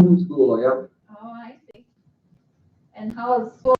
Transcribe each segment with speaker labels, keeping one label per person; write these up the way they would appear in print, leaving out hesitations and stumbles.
Speaker 1: homeschool, yep.
Speaker 2: Oh, I see. And how is school?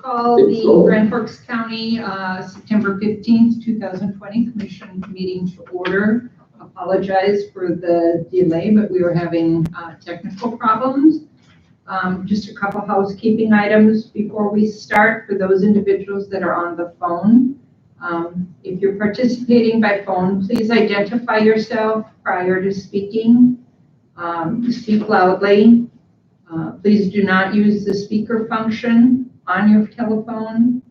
Speaker 2: Call the Grand Forks County September 15th, 2020 Commission meeting to order. Apologize for the delay, but we were having technical problems. Just a couple housekeeping items before we start for those individuals that are on the phone. If you're participating by phone, please identify yourself prior to speaking. Speak loudly. Please do not use the speaker function on your telephone,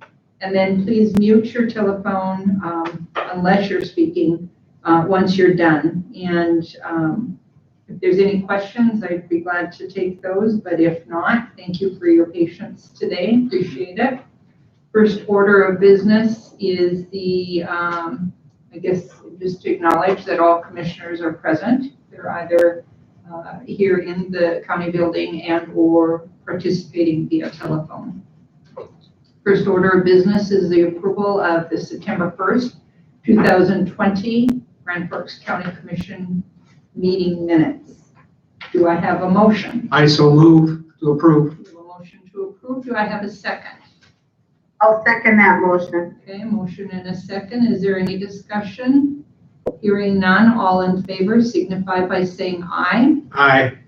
Speaker 2: and then please mute your telephone unless you're speaking once you're done. And if there's any questions, I'd be glad to take those, but if not, thank you for your patience today. Appreciate it. First order of business is the, I guess, just to acknowledge that all commissioners are present. They're either here in the county building and or participating via telephone. First order of business is the approval of the September 1st, 2020 Grand Forks County Commission meeting minutes. Do I have a motion?
Speaker 1: I so move to approve.
Speaker 2: We have a motion to approve. Do I have a second?
Speaker 3: I'll second that motion.
Speaker 2: Okay, motion and a second. Is there any discussion? Hearing none, all in favor signify by saying aye.
Speaker 1: Aye.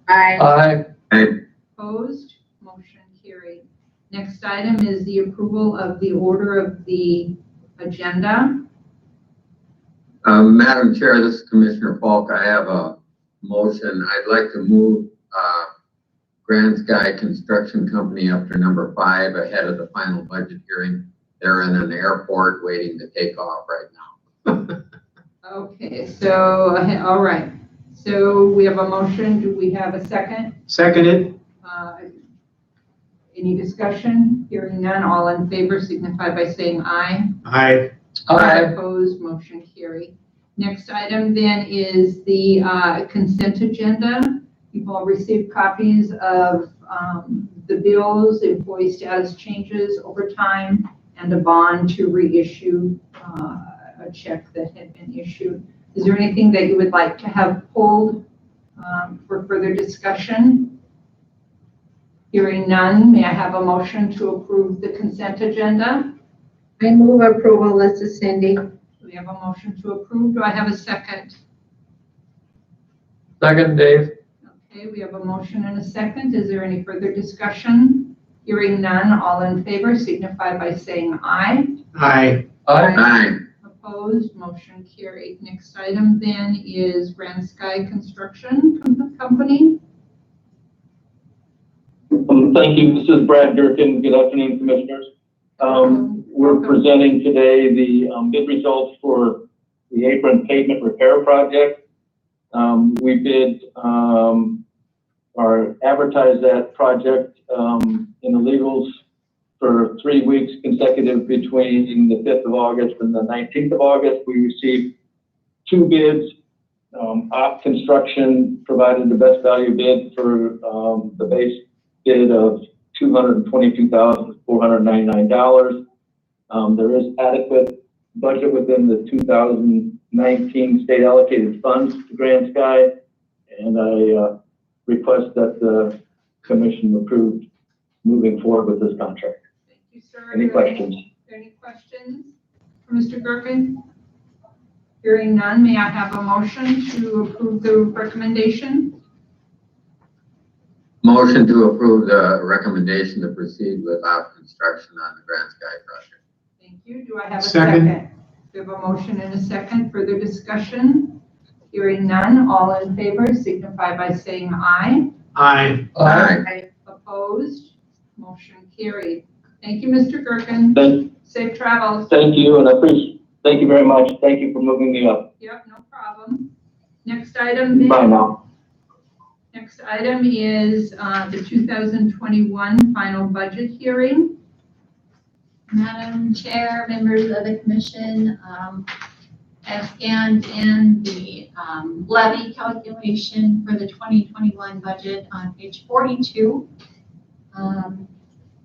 Speaker 3: Aye.
Speaker 1: Aye.
Speaker 2: Opposed? Motion carried. Next item is the approval of the order of the agenda.
Speaker 4: Madam Chair, this is Commissioner Falk. I have a motion. I'd like to move Grand Sky Construction Company up to number 5 ahead of the final budget hearing. They're in an airport waiting to take off right now.
Speaker 2: Okay, so, all right. So we have a motion. Do we have a second?
Speaker 1: Seconded.
Speaker 2: Any discussion? Hearing none, all in favor signify by saying aye.
Speaker 1: Aye.
Speaker 2: Opposed, motion carried. Next item then is the consent agenda. You've all received copies of the bills, employee status changes, overtime, and a bond to reissue a check that had been issued. Is there anything that you would like to have pulled for further discussion? Hearing none, may I have a motion to approve the consent agenda?
Speaker 3: I move approval. This is Cindy.
Speaker 2: We have a motion to approve. Do I have a second?
Speaker 1: Second, Dave.
Speaker 2: Okay, we have a motion and a second. Is there any further discussion? Hearing none, all in favor signify by saying aye.
Speaker 1: Aye.
Speaker 4: Aye.
Speaker 2: Opposed, motion carried. Next item then is Grand Sky Construction Company.
Speaker 5: Thank you. This is Brad Durkin. Good afternoon, Commissioners. We're presenting today the bid results for the apron pavement repair project. We did advertise that project in the legals for 3 weeks consecutive between the 5th of August and the 19th of August. We received 2 bids. Op Construction provided the best value bid for the base bid of $222,499. There is adequate budget within the 2019 state allocated funds to Grand Sky, and I request that the commission approve moving forward with this contract.
Speaker 2: Thank you, sir.
Speaker 5: Any questions?
Speaker 2: Are there any questions for Mr. Gerken? Hearing none, may I have a motion to approve the recommendation?
Speaker 4: Motion to approve the recommendation to proceed with Op Construction on the Grand Sky project.
Speaker 2: Thank you. Do I have a
Speaker 1: Second.
Speaker 2: second? We have a motion and a second. Further discussion? Hearing none, all in favor signify by saying aye.
Speaker 1: Aye.
Speaker 4: Aye.
Speaker 2: Opposed? Motion carried. Thank you, Mr. Gerken. Safe travels.
Speaker 5: Thank you, and I appreciate. Thank you very much. Thank you for moving me up.
Speaker 2: Yep, no problem. Next item then.
Speaker 5: Bye now.
Speaker 2: Next item is the 2021 final budget hearing.
Speaker 6: Madam Chair, members of the commission, I've scanned in the levy calculation for the 2021 budget on page 42.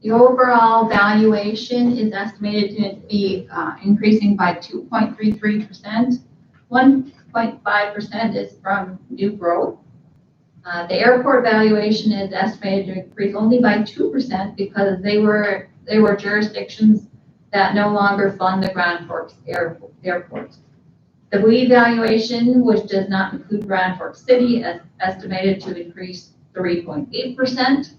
Speaker 6: The overall valuation is estimated to be increasing by 2.33%. 1.5% is from new growth. The airport valuation is estimated to increase only by 2% because there were jurisdictions that no longer fund the Grand Forks Airport. The revaluation, which does not include Grand Forks City, is estimated to increase 3.8%.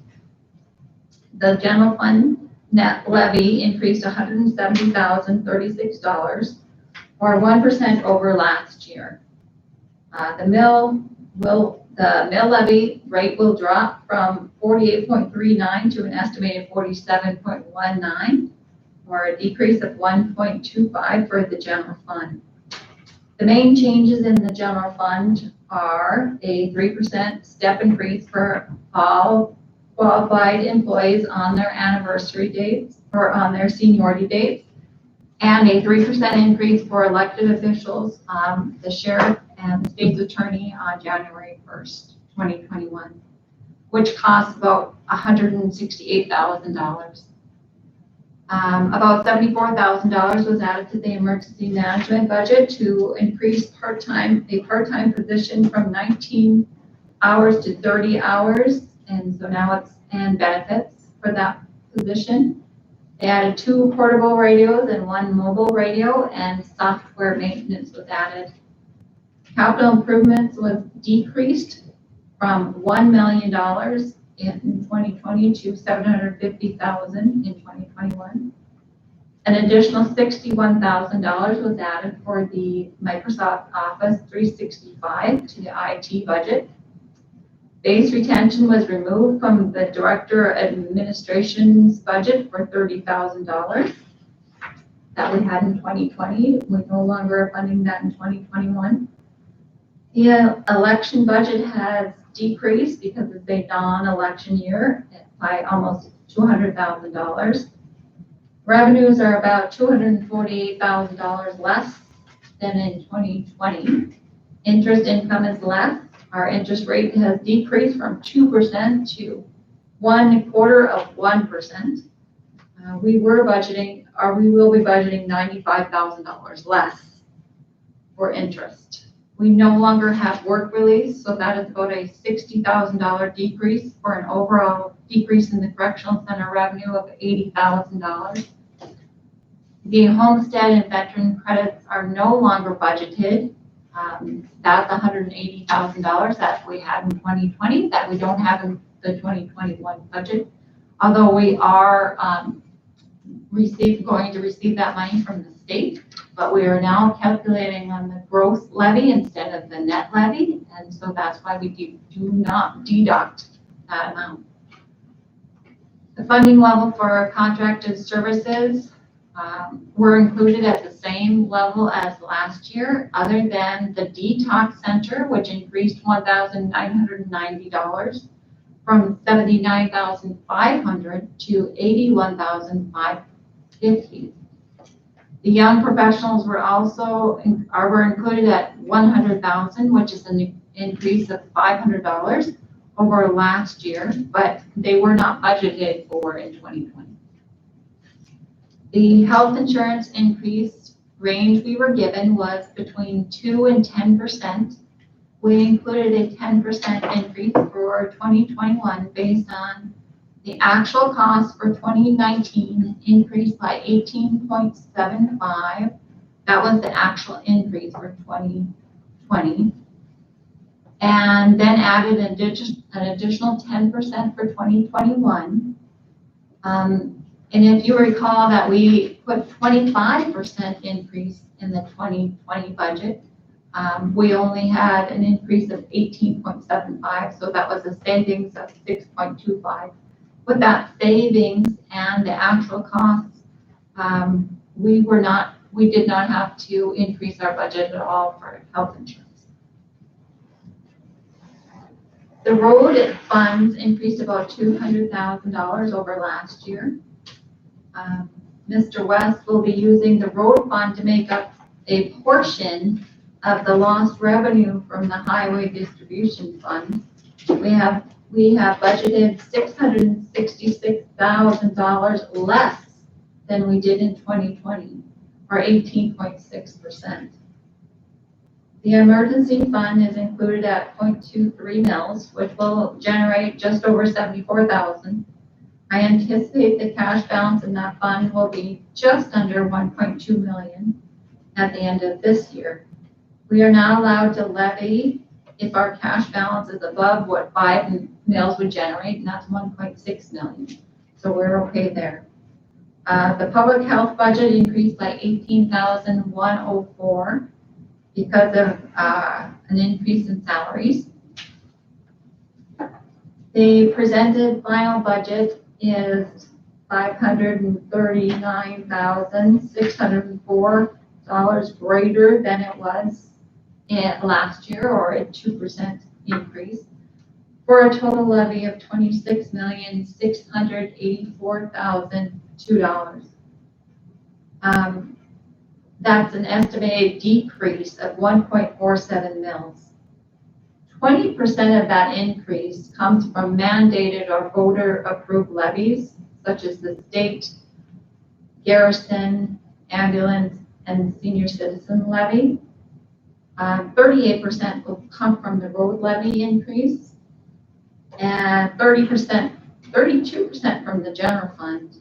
Speaker 6: The general fund net levy increased $170,036, or 1% over last year. The mill levy rate will drop from 48.39 to an estimated 47.19, or a decrease of 1.25 for the general fund. The main changes in the general fund are a 3% step increase for all qualified employees on their anniversary dates or on their seniority dates, and a 3% increase for elected officials, the sheriff and the state's attorney on January 1st, 2021, which costs about $168,000. About $74,000 was added to the emergency management budget to increase a part-time position from 19 hours to 30 hours. And so now and benefits for that position. They added 2 portable radios and 1 mobile radio, and software maintenance was added. Capital improvements was decreased from $1 million in 2020 to $750,000 in 2021. An additional $61,000 was added for the Microsoft Office 365 to the IT budget. Base retention was removed from the Director Administration's budget for $30,000 that we had in 2020. We no longer are funding that in 2021. The election budget has decreased because it's a non-election year by almost $200,000. Revenues are about $248,000 less than in 2020. Interest income is less. Our interest rate has decreased from 2% to 1/4%. We will be budgeting $95,000 less for interest. We no longer have work release, so that is about a $60,000 decrease for an overall decrease in the correctional center revenue of $80,000. The homestead and veteran credits are no longer budgeted. That's $180,000 that we had in 2020 that we don't have in the 2021 budget. Although we are going to receive that money from the state, but we are now calculating on the gross levy instead of the net levy, and so that's why we do not deduct that amount. The funding level for contracted services were included at the same level as last year, other than the detox center, which increased $1,990 from $79,500 to $81,550. The young professionals were included at $100,000, which is an increase of $500 over last year, but they were not budgeted for in 2020. The health insurance increase range we were given was between 2 and 10%. We included a 10% increase for 2021 based on the actual cost for 2019 increased by 18.75. That was the actual increase for 2020. And then added an additional 10% for 2021. And if you recall that we put 25% increase in the 2020 budget, we only had an increase of 18.75, so that was a savings of 6.25. With that savings and the actual costs, we did not have to increase our budget at all for health insurance. The road funds increased about $200,000 over last year. Mr. West will be using the road fund to make up a portion of the lost revenue from the highway distribution fund. We have budgeted $666,000 less than we did in 2020, or 18.6%. The emergency fund is included at 0.23 mils, which will generate just over $74,000. I anticipate the cash balance in that fund will be just under 1.2 million at the end of this year. We are not allowed to levy if our cash balance is above what 5 mills would generate, and that's 1.6 million. So we're okay there. The public health budget increased by 18,104 because of an increase in salaries. The presented final budget is $539,604 greater than it was last year, or a 2% increase, for a total levy of $26,684,002. That's an estimated decrease of 1.47 mils. 20% of that increase comes from mandated or voter-approved levies, such as the state, garrison, ambulance, and senior citizen levy. 38% will come from the road levy increase, and 32% from the general fund,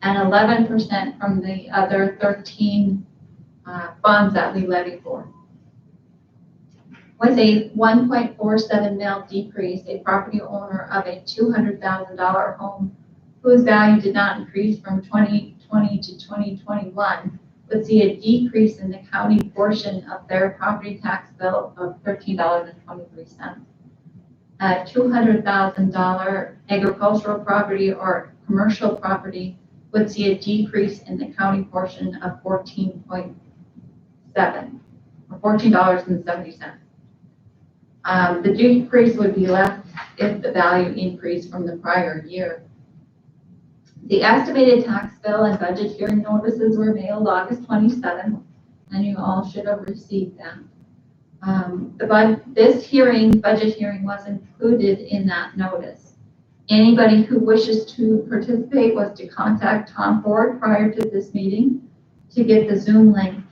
Speaker 6: and 11% from the other 13 funds that we levy for. With a 1.47 mil decrease, a property owner of a $200,000 home whose value did not increase from 2020 to 2021 would see a decrease in the county portion of their property tax bill of $13.23. A $200,000 agricultural property or commercial property would see a decrease in the county portion of $14.70. The decrease would be less if the value increased from the prior year. The estimated tax bill and budget hearing notices were mailed August 27th, and you all should have received them. This budget hearing was included in that notice. Anybody who wishes to participate was to contact Tom Ford prior to this meeting to get the Zoom link.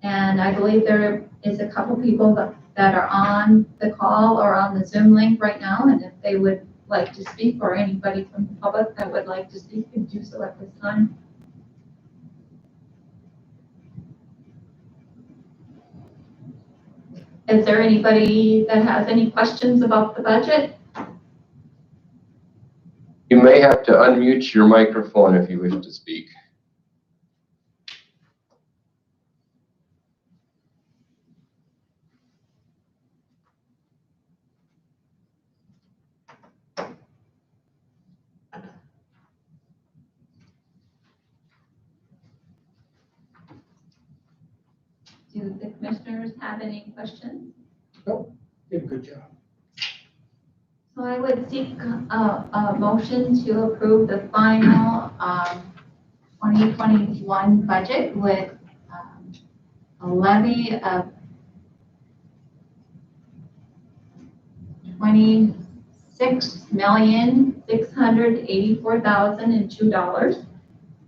Speaker 6: And I believe there is a couple people that are on the call or on the Zoom link right now, and if they would like to speak, or anybody from the public that would like to speak, can do so at this time. Is there anybody that has any questions about the budget?
Speaker 7: You may have to unmute your microphone if you wish to speak.
Speaker 6: Do the commissioners have any questions?
Speaker 1: Did a good job.
Speaker 6: So I would seek a motion to approve the final 2021 budget with a levy of $26,684,002.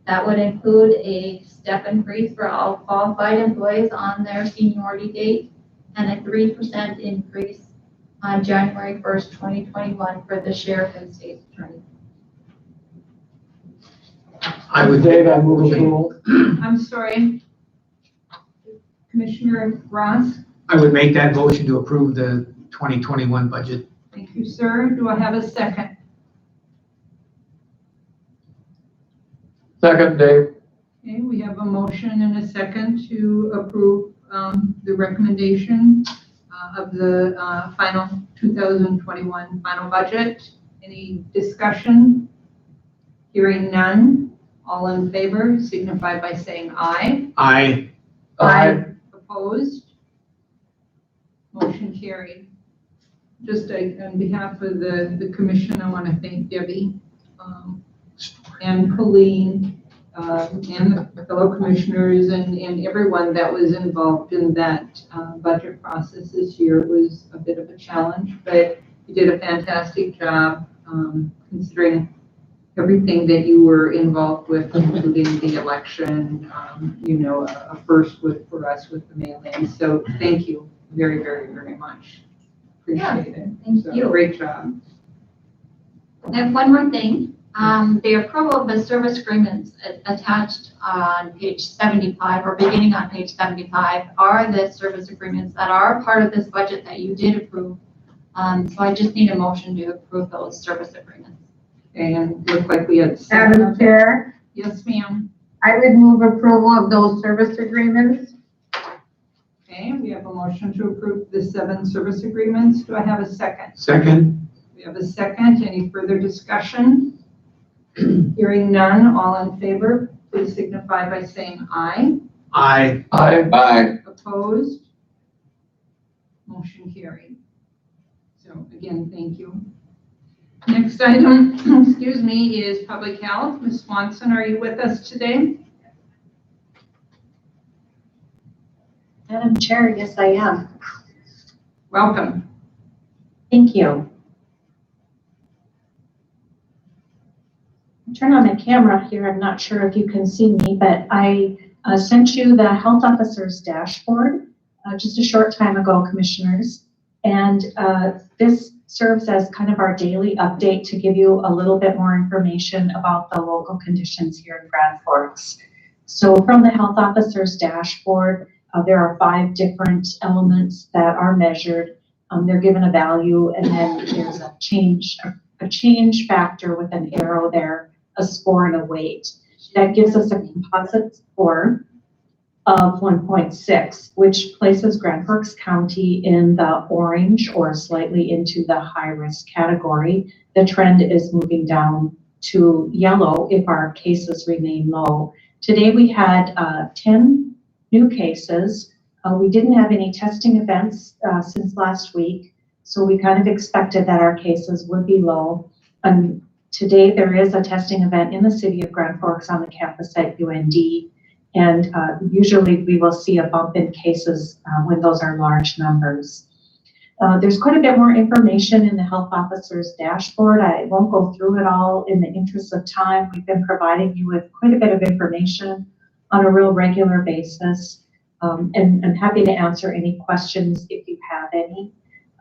Speaker 6: That would include a step increase for all qualified employees on their seniority date and a 3% increase on January 1st, 2021 for the sheriff and state attorney.
Speaker 1: I would, Dave, I move approval.
Speaker 2: I'm sorry. Commissioner Ross?
Speaker 1: I would make that motion to approve the 2021 budget.
Speaker 2: Thank you, sir. Do I have a second?
Speaker 7: Second, Dave.
Speaker 2: Okay, we have a motion and a second to approve the recommendation of the final 2021 final budget. Any discussion? Hearing none. All in favor signify by saying aye.
Speaker 1: Aye.
Speaker 2: Opposed? Motion carried. Just on behalf of the commission, I want to thank Debbie and Colleen and the fellow commissioners and everyone that was involved in that budget process this year. It was a bit of a challenge, but you did a fantastic job considering everything that you were involved with, including the election, a first for us with the mail-in. So thank you very, very, very much. Appreciate it.
Speaker 6: Thank
Speaker 2: So,
Speaker 6: you.
Speaker 2: great job.
Speaker 6: I have one more thing. The approval of the service agreements attached on page 75 or beginning on page 75 are the service agreements that are part of this budget that you did approve. So I just need a motion to approve those service agreements.
Speaker 2: And look like we had
Speaker 3: Madam
Speaker 2: seven.
Speaker 3: Chair,
Speaker 2: Yes, ma'am.
Speaker 3: I would move approval of those service agreements.
Speaker 2: Okay, we have a motion to approve the 7 service agreements. Do I have a second?
Speaker 1: Second.
Speaker 2: We have a second. Any further discussion? Hearing none, all in favor, please signify by saying aye.
Speaker 1: Aye.
Speaker 4: Aye.
Speaker 2: Opposed? Motion carried. So again, thank you. Next item, excuse me, is public health. Ms. Swanson, are you with us today?
Speaker 8: Madam Chair, yes, I am.
Speaker 2: Welcome.
Speaker 8: Thank you. Turn on my camera here. I'm not sure if you can see me, but I sent you the health officer's dashboard just a short time ago, commissioners. And this serves as kind of our daily update to give you a little bit more information about the local conditions here in Grand Forks. So from the health officer's dashboard, there are 5 different elements that are measured. They're given a value, and then there's a change factor with an arrow there, a score and a weight. That gives us a composite score of 1.6, which places Grand Forks County in the orange or slightly into the high risk category. The trend is moving down to yellow if our cases remain low. Today we had 10 new cases. We didn't have any testing events since last week, so we kind of expected that our cases would be low. And today there is a testing event in the city of Grand Forks on the campus at UND. And usually we will see a bump in cases when those are large numbers. There's quite a bit more information in the health officer's dashboard. I won't go through it all in the interest of time. We've been providing you with quite a bit of information on a real regular basis. And I'm happy to answer any questions if you have any.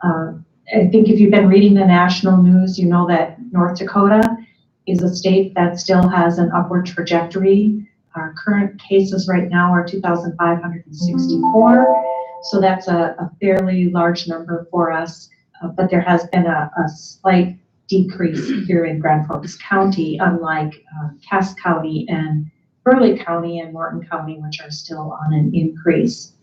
Speaker 8: I think if you've been reading the national news, you know that North Dakota is a state that still has an upward trajectory. Our current cases right now are 2,564, so that's a fairly large number for us, but there has been a slight decrease here in Grand Forks County, unlike Cass County and Burleigh County and Morton County, which are still on an increase.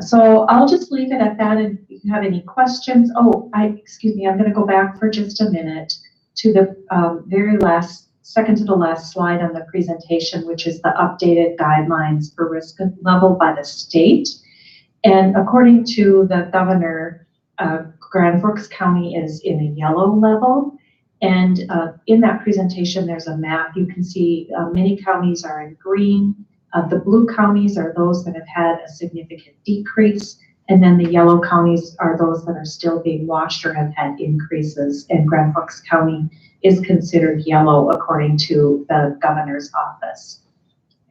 Speaker 8: So I'll just leave it at that, and if you have any questions. Excuse me, I'm going to go back for just a minute to the second to the last slide on the presentation, which is the updated guidelines for risk level by the state. And according to the governor, Grand Forks County is in a yellow level. And in that presentation, there's a map. You can see many counties are in green. The blue counties are those that have had a significant decrease. And then the yellow counties are those that are still being watched or have had increases. And Grand Forks County is considered yellow according to the governor's office.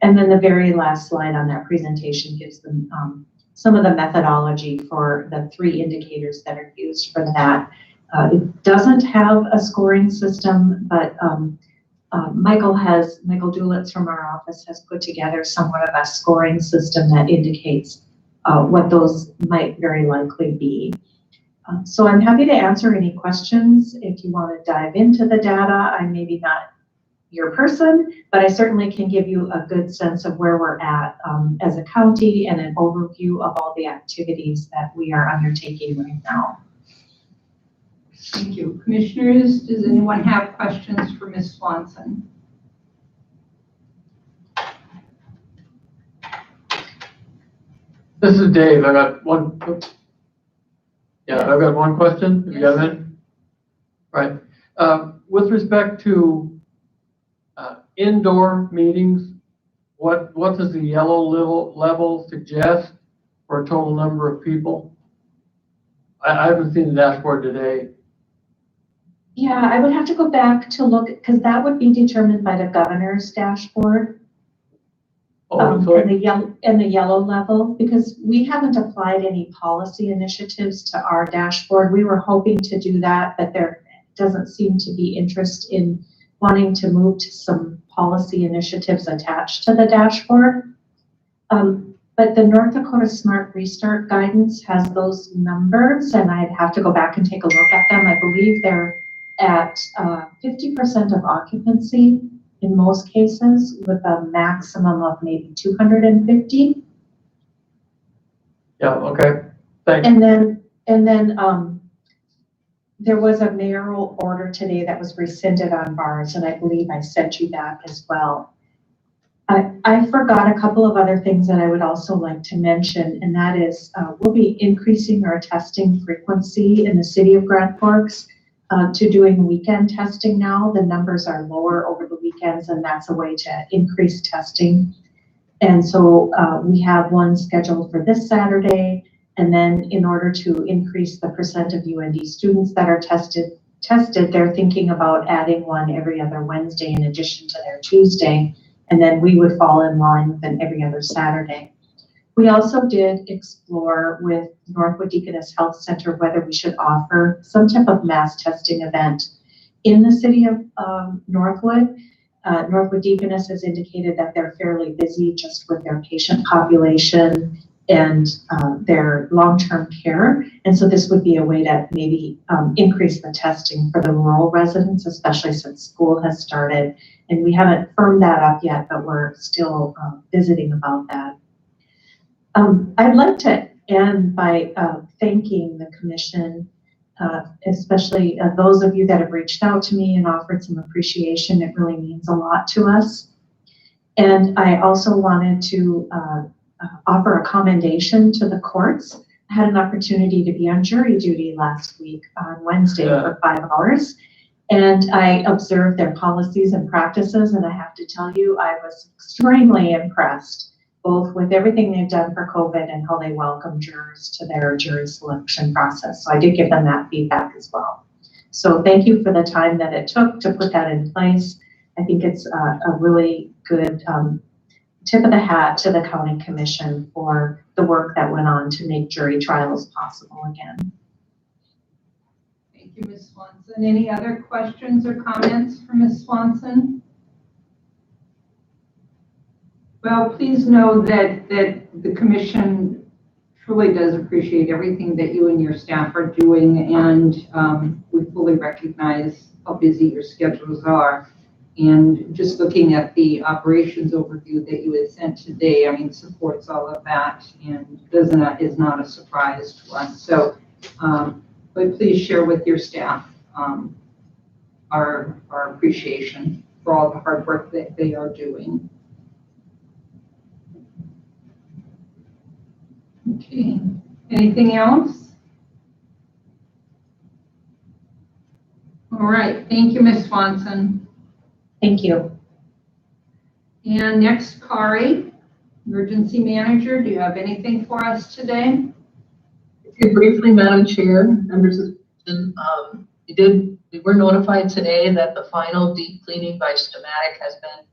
Speaker 8: And then the very last slide on that presentation gives them some of the methodology for the 3 indicators that are used for that. It doesn't have a scoring system, but Michael Dulitz from our office has put together somewhat of a scoring system that indicates what those might very likely be. So I'm happy to answer any questions. If you want to dive into the data, I'm maybe not your person, but I certainly can give you a good sense of where we're at as a county and an overview of all the activities that we are undertaking right now.
Speaker 2: Thank you. Commissioners, does anyone have questions for Ms. Swanson?
Speaker 9: This is Dave. I've got one question. If you have it. Right. With respect to indoor meetings, what does the yellow level suggest for a total number of people? I haven't seen the dashboard today.
Speaker 8: Yeah, I would have to go back to look, because that would be determined by the governor's dashboard. And the yellow level, because we haven't applied any policy initiatives to our dashboard. We were hoping to do that, but there doesn't seem to be interest in wanting to move to some policy initiatives attached to the dashboard. But the North Dakota Smart Restart guidance has those numbers, and I'd have to go back and take a look at them. I believe they're at 50% of occupancy in most cases, with a maximum of maybe 250.
Speaker 9: Yeah, okay, thanks.
Speaker 8: And then there was a mayoral order today that was rescinded on bars, and I believe I sent you that as well. I forgot a couple of other things that I would also like to mention, and that is we'll be increasing our testing frequency in the city of Grand Forks to doing weekend testing now. The numbers are lower over the weekends, and that's a way to increase testing. And so we have one scheduled for this Saturday, and then in order to increase the percent of UND students that are tested, they're thinking about adding one every other Wednesday in addition to their Tuesday. And then we would fall in line with an every other Saturday. We also did explore with Northwood Deaconess Health Center whether we should offer some type of mass testing event in the city of Northwood. Northwood Deaconess has indicated that they're fairly busy just with their patient population and their long-term care. And so this would be a way to maybe increase the testing for the rural residents, especially since school has started. And we haven't firmed that up yet, but we're still visiting about that. I'd like to end by thanking the commission, especially those of you that have reached out to me and offered some appreciation. It really means a lot to us. And I also wanted to offer a commendation to the courts. I had an opportunity to be on jury duty last week on Wednesday for 5 hours. And I observed their policies and practices, and I have to tell you, I was extremely impressed, both with everything they've done for COVID and how they welcome jurors to their jury selection process. So I did give them that feedback as well. So thank you for the time that it took to put that in place. I think it's a really good tip of the hat to the County Commission for the work that went on to make jury trials possible again.
Speaker 2: Thank you, Ms. Swanson. Any other questions or comments for Ms. Swanson? Well, please know that the commission truly does appreciate everything that you and your staff are doing, and we fully recognize how busy your schedules are. And just looking at the operations overview that you had sent today, I mean, supports all of that and is not a surprise to us. So, but please share with your staff our appreciation for all the hard work that they are doing. Okay, anything else? All right, thank you, Ms. Swanson.
Speaker 8: Thank you.
Speaker 2: And next, Kari, Emergency Manager, do you have anything for us today?
Speaker 10: Briefly, Madam Chair, members of the commission, we were notified today that the final deep cleaning by Stamatic has been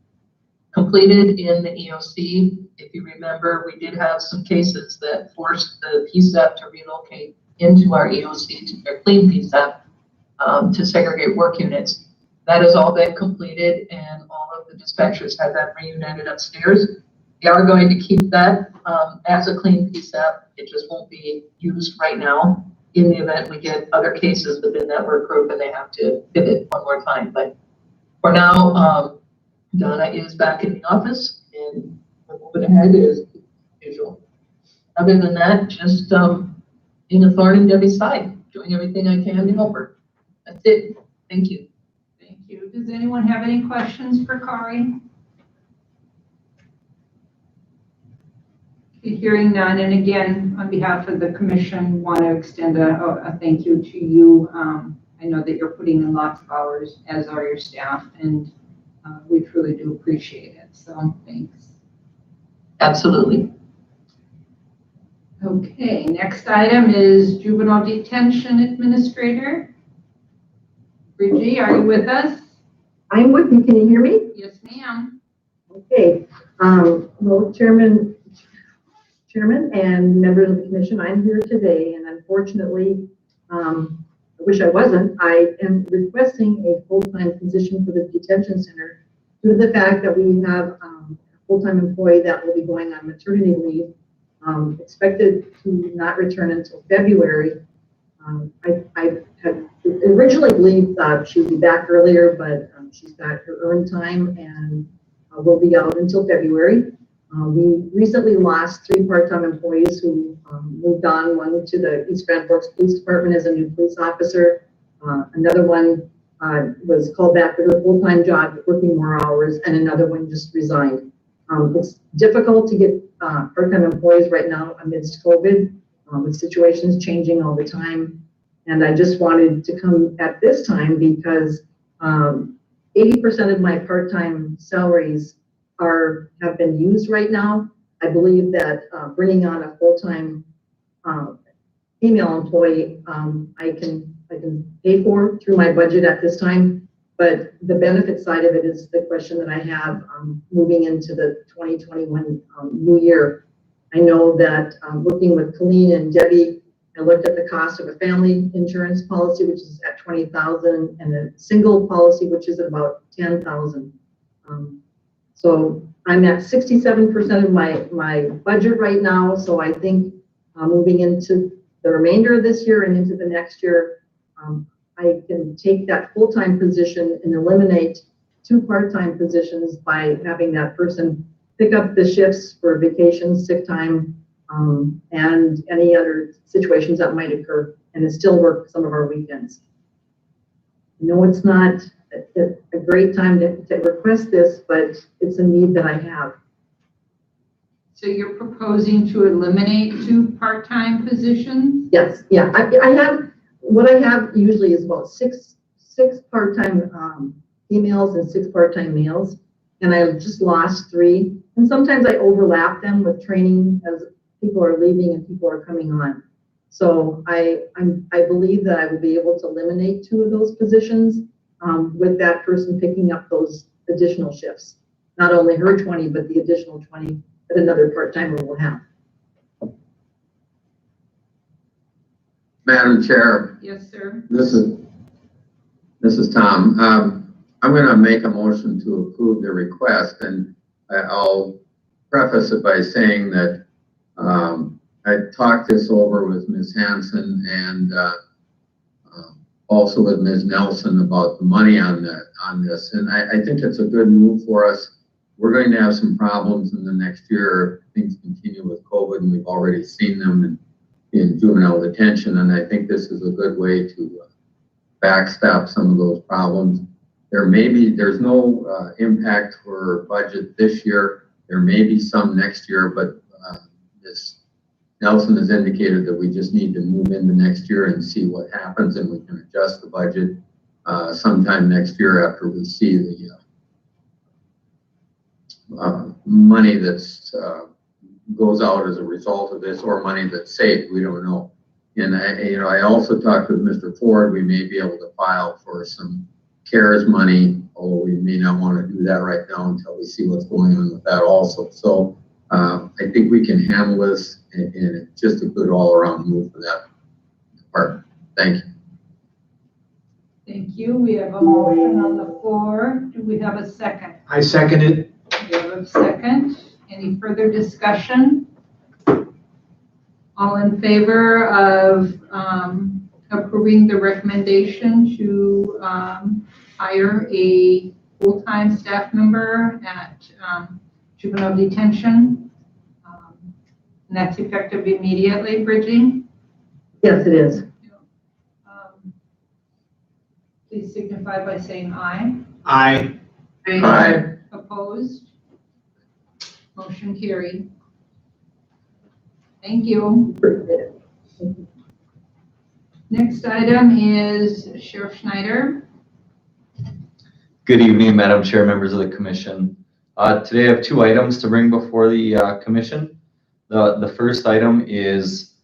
Speaker 10: completed in the EOC. If you remember, we did have some cases that forced the PSEP to relocate into our EOC, to their clean PSEP, to segregate work units. That has all been completed, and all of the dispatchers have been reunited upstairs. We are going to keep that as a clean PSEP. It just won't be used right now in the event we get other cases within that work group and they have to pivot one more time. But for now, Donna is back in the office, and we're moving ahead as usual. Other than that, just being a thorn in Debbie's side, doing everything I can to help her. That's it. Thank you.
Speaker 2: Thank you. Does anyone have any questions for Kari? Hearing none, and again, on behalf of the commission, want to extend a thank you to you. I know that you're putting in lots of hours, as are your staff, and we truly do appreciate it. So thanks.
Speaker 10: Absolutely.
Speaker 2: Okay, next item is Juvenile Detention Administrator. Bridgie, are you with us?
Speaker 3: I'm with you. Can you hear me?
Speaker 2: Yes, ma'am.
Speaker 3: Okay. Well, Chairman and members of the commission, I'm here today, and unfortunately, the
Speaker 11: I wish I wasn't. I am requesting a full-time position for the detention center due to the fact that we have a full-time employee that will be going on maternity leave, expected to not return until February. I had originally believed she would be back earlier, but she's got her earned time and will be out until February. We recently lost 3 part-time employees who moved on, one to the East Grand Forks Police Department as a new police officer. Another one was called back to her full-time job, working more hours, and another one just resigned. It's difficult to get part-time employees right now amidst COVID, with situations changing all the time. And I just wanted to come at this time because 80% of my part-time salaries have been used right now. I believe that bringing on a full-time female employee, I can pay for through my budget at this time. But the benefit side of it is the question that I have moving into the 2021 new year. I know that working with Colleen and Debbie, I looked at the cost of a family insurance policy, which is at $20,000, and a single policy, which is at about $10,000. So I'm at 67% of my budget right now. So I think moving into the remainder of this year and into the next year, I can take that full-time position and eliminate 2 part-time positions by having that person pick up the shifts for vacation, sick time, and any other situations that might occur, and still work some of our weekends. I know it's not a great time to request this, but it's a need that I have.
Speaker 2: So you're proposing to eliminate 2 part-time positions?
Speaker 11: Yes, yeah. I have, what I have usually is about six part-time females and 6 part-time males, and I just lost 3. And sometimes I overlap them with training as people are leaving and people are coming on. So I believe that I will be able to eliminate 2 of those positions with that person picking up those additional shifts. Not only her 20, but the additional 20 that another part-timer will have.
Speaker 4: Madam Chair,
Speaker 2: Yes, sir.
Speaker 4: this is Tom. I'm going to make a motion to approve the request, and I'll preface it by saying that I talked this over with Ms. Hanson and also with Ms. Nelson about the money on this, and I think it's a good move for us. We're going to have some problems in the next year if things continue with COVID, and we've already seen them in juvenile detention, and I think this is a good way to backstop some of those problems. There's no impact for budget this year. There may be some next year, but Ms. Nelson has indicated that we just need to move into next year and see what happens, and we can adjust the budget sometime next year after we see the money that's goes out as a result of this, or money that's saved. We don't know. And I also talked with Mr. Ford. We may be able to file for some CARES money, although we may not want to do that right now until we see what's going on with that also. So I think we can handle this, and it's just a good all-around move for that department. Thank you.
Speaker 2: Thank you. We have a motion on the floor. Do we have a second?
Speaker 1: I second it.
Speaker 2: We have a second. Any further discussion? All in favor of approving the recommendation to hire a full-time staff member at juvenile detention? And that's effective immediately, Bridgie?
Speaker 11: Yes, it is.
Speaker 2: Please signify by saying aye.
Speaker 1: Aye.
Speaker 9: Aye.
Speaker 2: Opposed? Motion carried. Thank you. Next item is Sheriff Schneider.
Speaker 12: Good evening, Madam Chair, members of the Commission. Today I have 2 items to bring before the Commission. The first item is,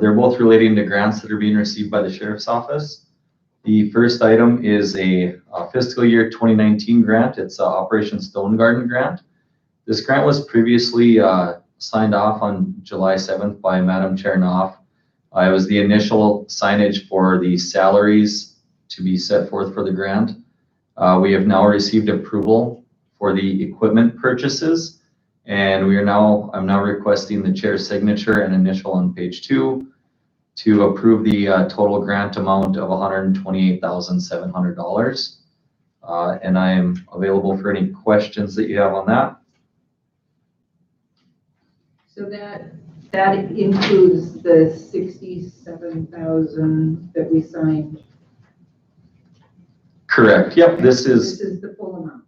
Speaker 12: they're both relating to grants that are being received by the Sheriff's Office. The first item is a fiscal year 2019 grant. It's Operation Stone Garden grant. This grant was previously signed off on July 7th by Madam Chair Knopf It was the initial signage for the salaries to be set forth for the grant. We have now received approval for the equipment purchases, and I'm now requesting the chair's signature and initial on page 2 to approve the total grant amount of $128,700. And I am available for any questions that you have on that.
Speaker 2: So that includes the 67,000 that we signed.
Speaker 12: Correct. Yep. This
Speaker 2: This
Speaker 12: is
Speaker 2: is the full amount.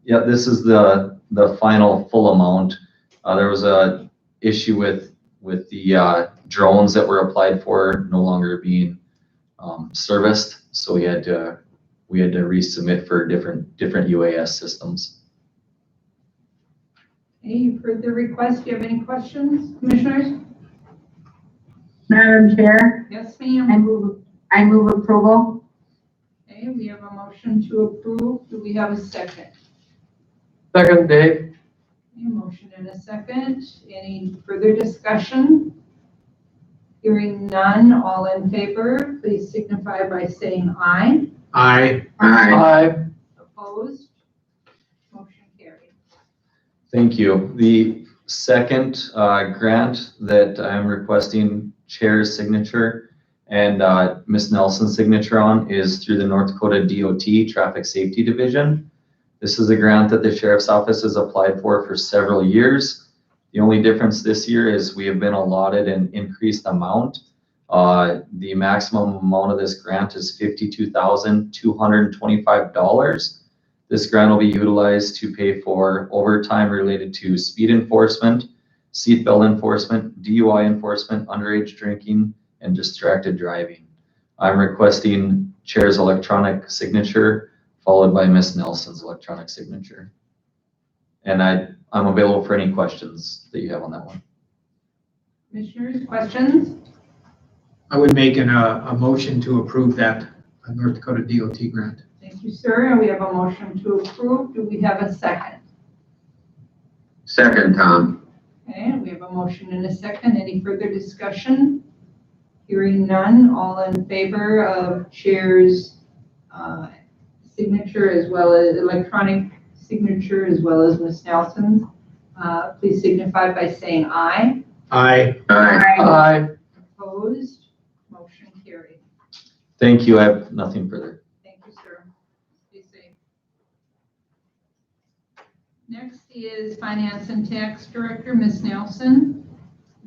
Speaker 12: the final full amount. There was a issue with the drones that were applied for no longer being serviced, so we had to resubmit for different UAS systems.
Speaker 2: Okay, you've heard the request. Do you have any questions, commissioners?
Speaker 3: Madam Chair,
Speaker 2: Yes, ma'am.
Speaker 3: I move approval.
Speaker 2: Okay, we have a motion to approve. Do we have a second?
Speaker 9: Second, Dave.
Speaker 2: A motion and a second. Any further discussion? Hearing none, all in favor, please signify by saying aye.
Speaker 1: Aye.
Speaker 9: Aye.
Speaker 2: Opposed? Motion carried.
Speaker 12: Thank you. The second grant that I'm requesting chair's signature and Ms. Nelson's signature on is through the North Dakota DOT Traffic Safety Division. This is a grant that the sheriff's office has applied for several years. The only difference this year is we have been allotted an increased amount. The maximum amount of this grant is $52,225. This grant will be utilized to pay for overtime related to speed enforcement, seatbelt enforcement, DUI enforcement, underage drinking, and distracted driving. I'm requesting chair's electronic signature followed by Ms. Nelson's electronic signature. And I'm available for any questions that you have on that one.
Speaker 2: Commissioners, questions?
Speaker 1: I would make a motion to approve that North Dakota DOT grant.
Speaker 2: Thank you, sir. We have a motion to approve. Do we have a second?
Speaker 4: Second, Tom.
Speaker 2: Okay, we have a motion and a second. Any further discussion? Hearing none, all in favor of chair's signature as well as electronic signature as well as Ms. Nelson's, please signify by saying aye.
Speaker 1: Aye.
Speaker 9: Aye.
Speaker 2: Opposed? Motion carried.
Speaker 12: Thank you. I have nothing further.
Speaker 2: Thank you, sir. Stay safe. Next is Finance and Tax Director, Ms. Nelson.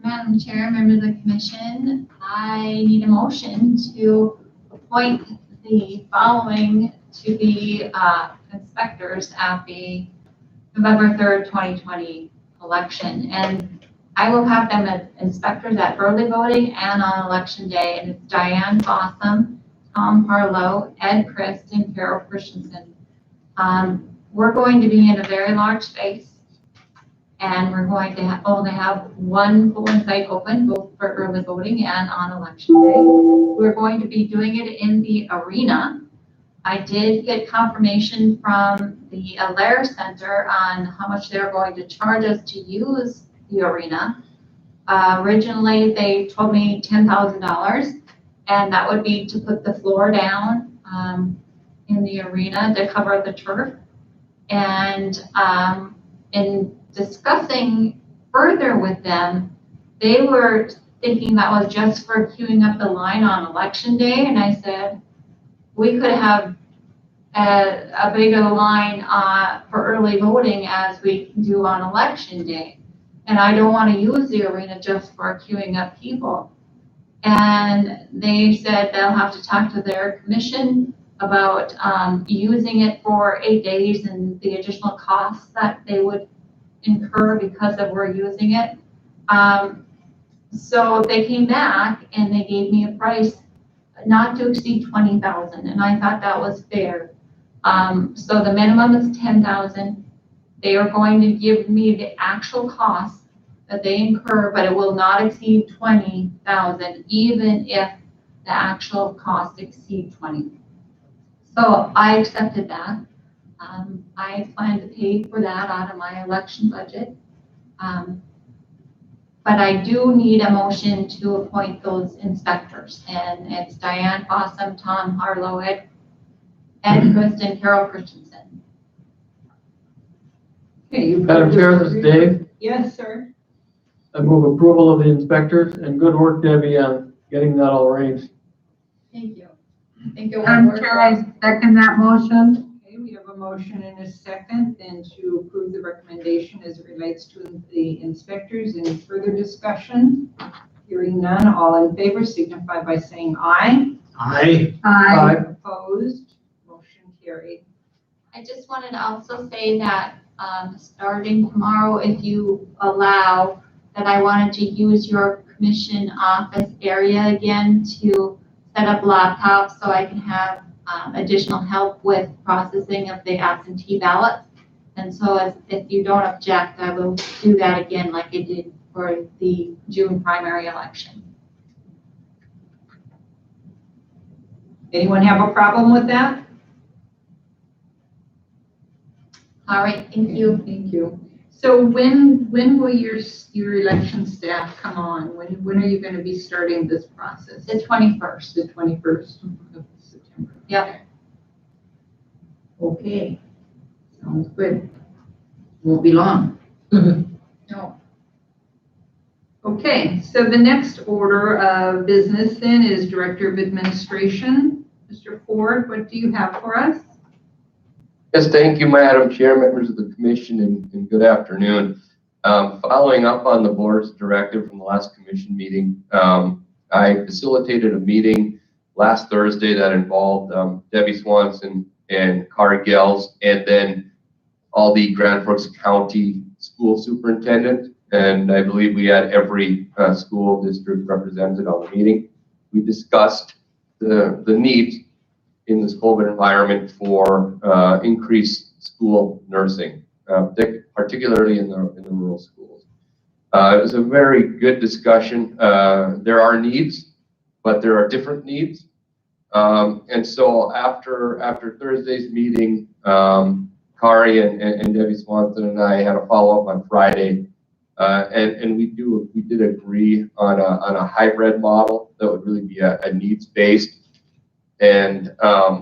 Speaker 6: Madam Chair, members of the commission, I need a motion to appoint the following to be inspectors at the November 3rd, 2020 election. And I will have them as inspectors at early voting and on election day. And it's Diane Fossum, Tom Harlow, Ed Christ, and Carol Christensen. We're going to be in a very large space, and we're going to only have one polling site open, both for early voting and on election day. We're going to be doing it in the arena. I did get confirmation from the Allaire Center on how much they're going to charge us to use the arena. Originally, they told me $10,000, and that would be to put the floor down in the arena to cover the turf. And in discussing further with them, they were thinking that was just for queuing up the line on election day. And I said, we could have a bigger line for early voting as we can do on election day. And I don't want to use the arena just for queuing up people. And they said they'll have to talk to their commission about using it for 8 days and the additional costs that they would incur because of we're using it. So they came back and they gave me a price not to exceed $20,000, and I thought that was fair. So the minimum is $10,000. They are going to give me the actual cost that they incur, but it will not exceed $20,000, even if the actual cost exceeds $20,000. So I accepted that. I plan to pay for that out of my election budget. But I do need a motion to appoint those inspectors, and it's Diane Fossum, Tom Harlow, Ed Christ, and Carol Christensen.
Speaker 2: Okay, you.
Speaker 9: Madam Chair, this is Dave.
Speaker 2: Yes, sir.
Speaker 9: I move approval of the inspectors, and good work, Debbie, on getting that all arranged.
Speaker 6: Thank you. Thank you.
Speaker 3: Madam Chair, I second that motion.
Speaker 2: Okay, we have a motion and a second, and to approve the recommendation as it relates to the inspectors. Any further discussion? Hearing none, all in favor signify by saying aye.
Speaker 1: Aye.
Speaker 3: Aye.
Speaker 2: Opposed? Motion carried.
Speaker 6: I just wanted to also say that starting tomorrow, if you allow, that I wanted to use your commission office area again to set up laptops so I can have additional help with processing of the absentee ballots. And so if you don't object, I will do that again like I did for the June primary election.
Speaker 2: Anyone have a problem with that?
Speaker 6: All right, thank you.
Speaker 2: Thank you. So when will your election staff come on? When are you going to be starting this process?
Speaker 6: The 21st.
Speaker 2: The 21st of September.
Speaker 6: Yep.
Speaker 2: Okay. Sounds good. Won't be long.
Speaker 6: No.
Speaker 2: Okay, so the next order of business then is Director of Administration. Mr. Ford, what do you have for us?
Speaker 7: Yes, thank you, Madam Chair, members of the commission, and good afternoon. Following up on the board's directive from the last commission meeting, I facilitated a meeting last Thursday that involved Debbie Swanson and Kari Gels, and then all the Grand Forks County school superintendents. And I believe we had every school district represented on the meeting. We discussed the needs in this COVID environment for increased school nursing, particularly in the rural schools. It was a very good discussion. There are needs, but there are different needs. And so after Thursday's meeting, Kari and Debbie Swanson and I had a follow-up on Friday, and we did agree on a hybrid model that would really be a needs-based. And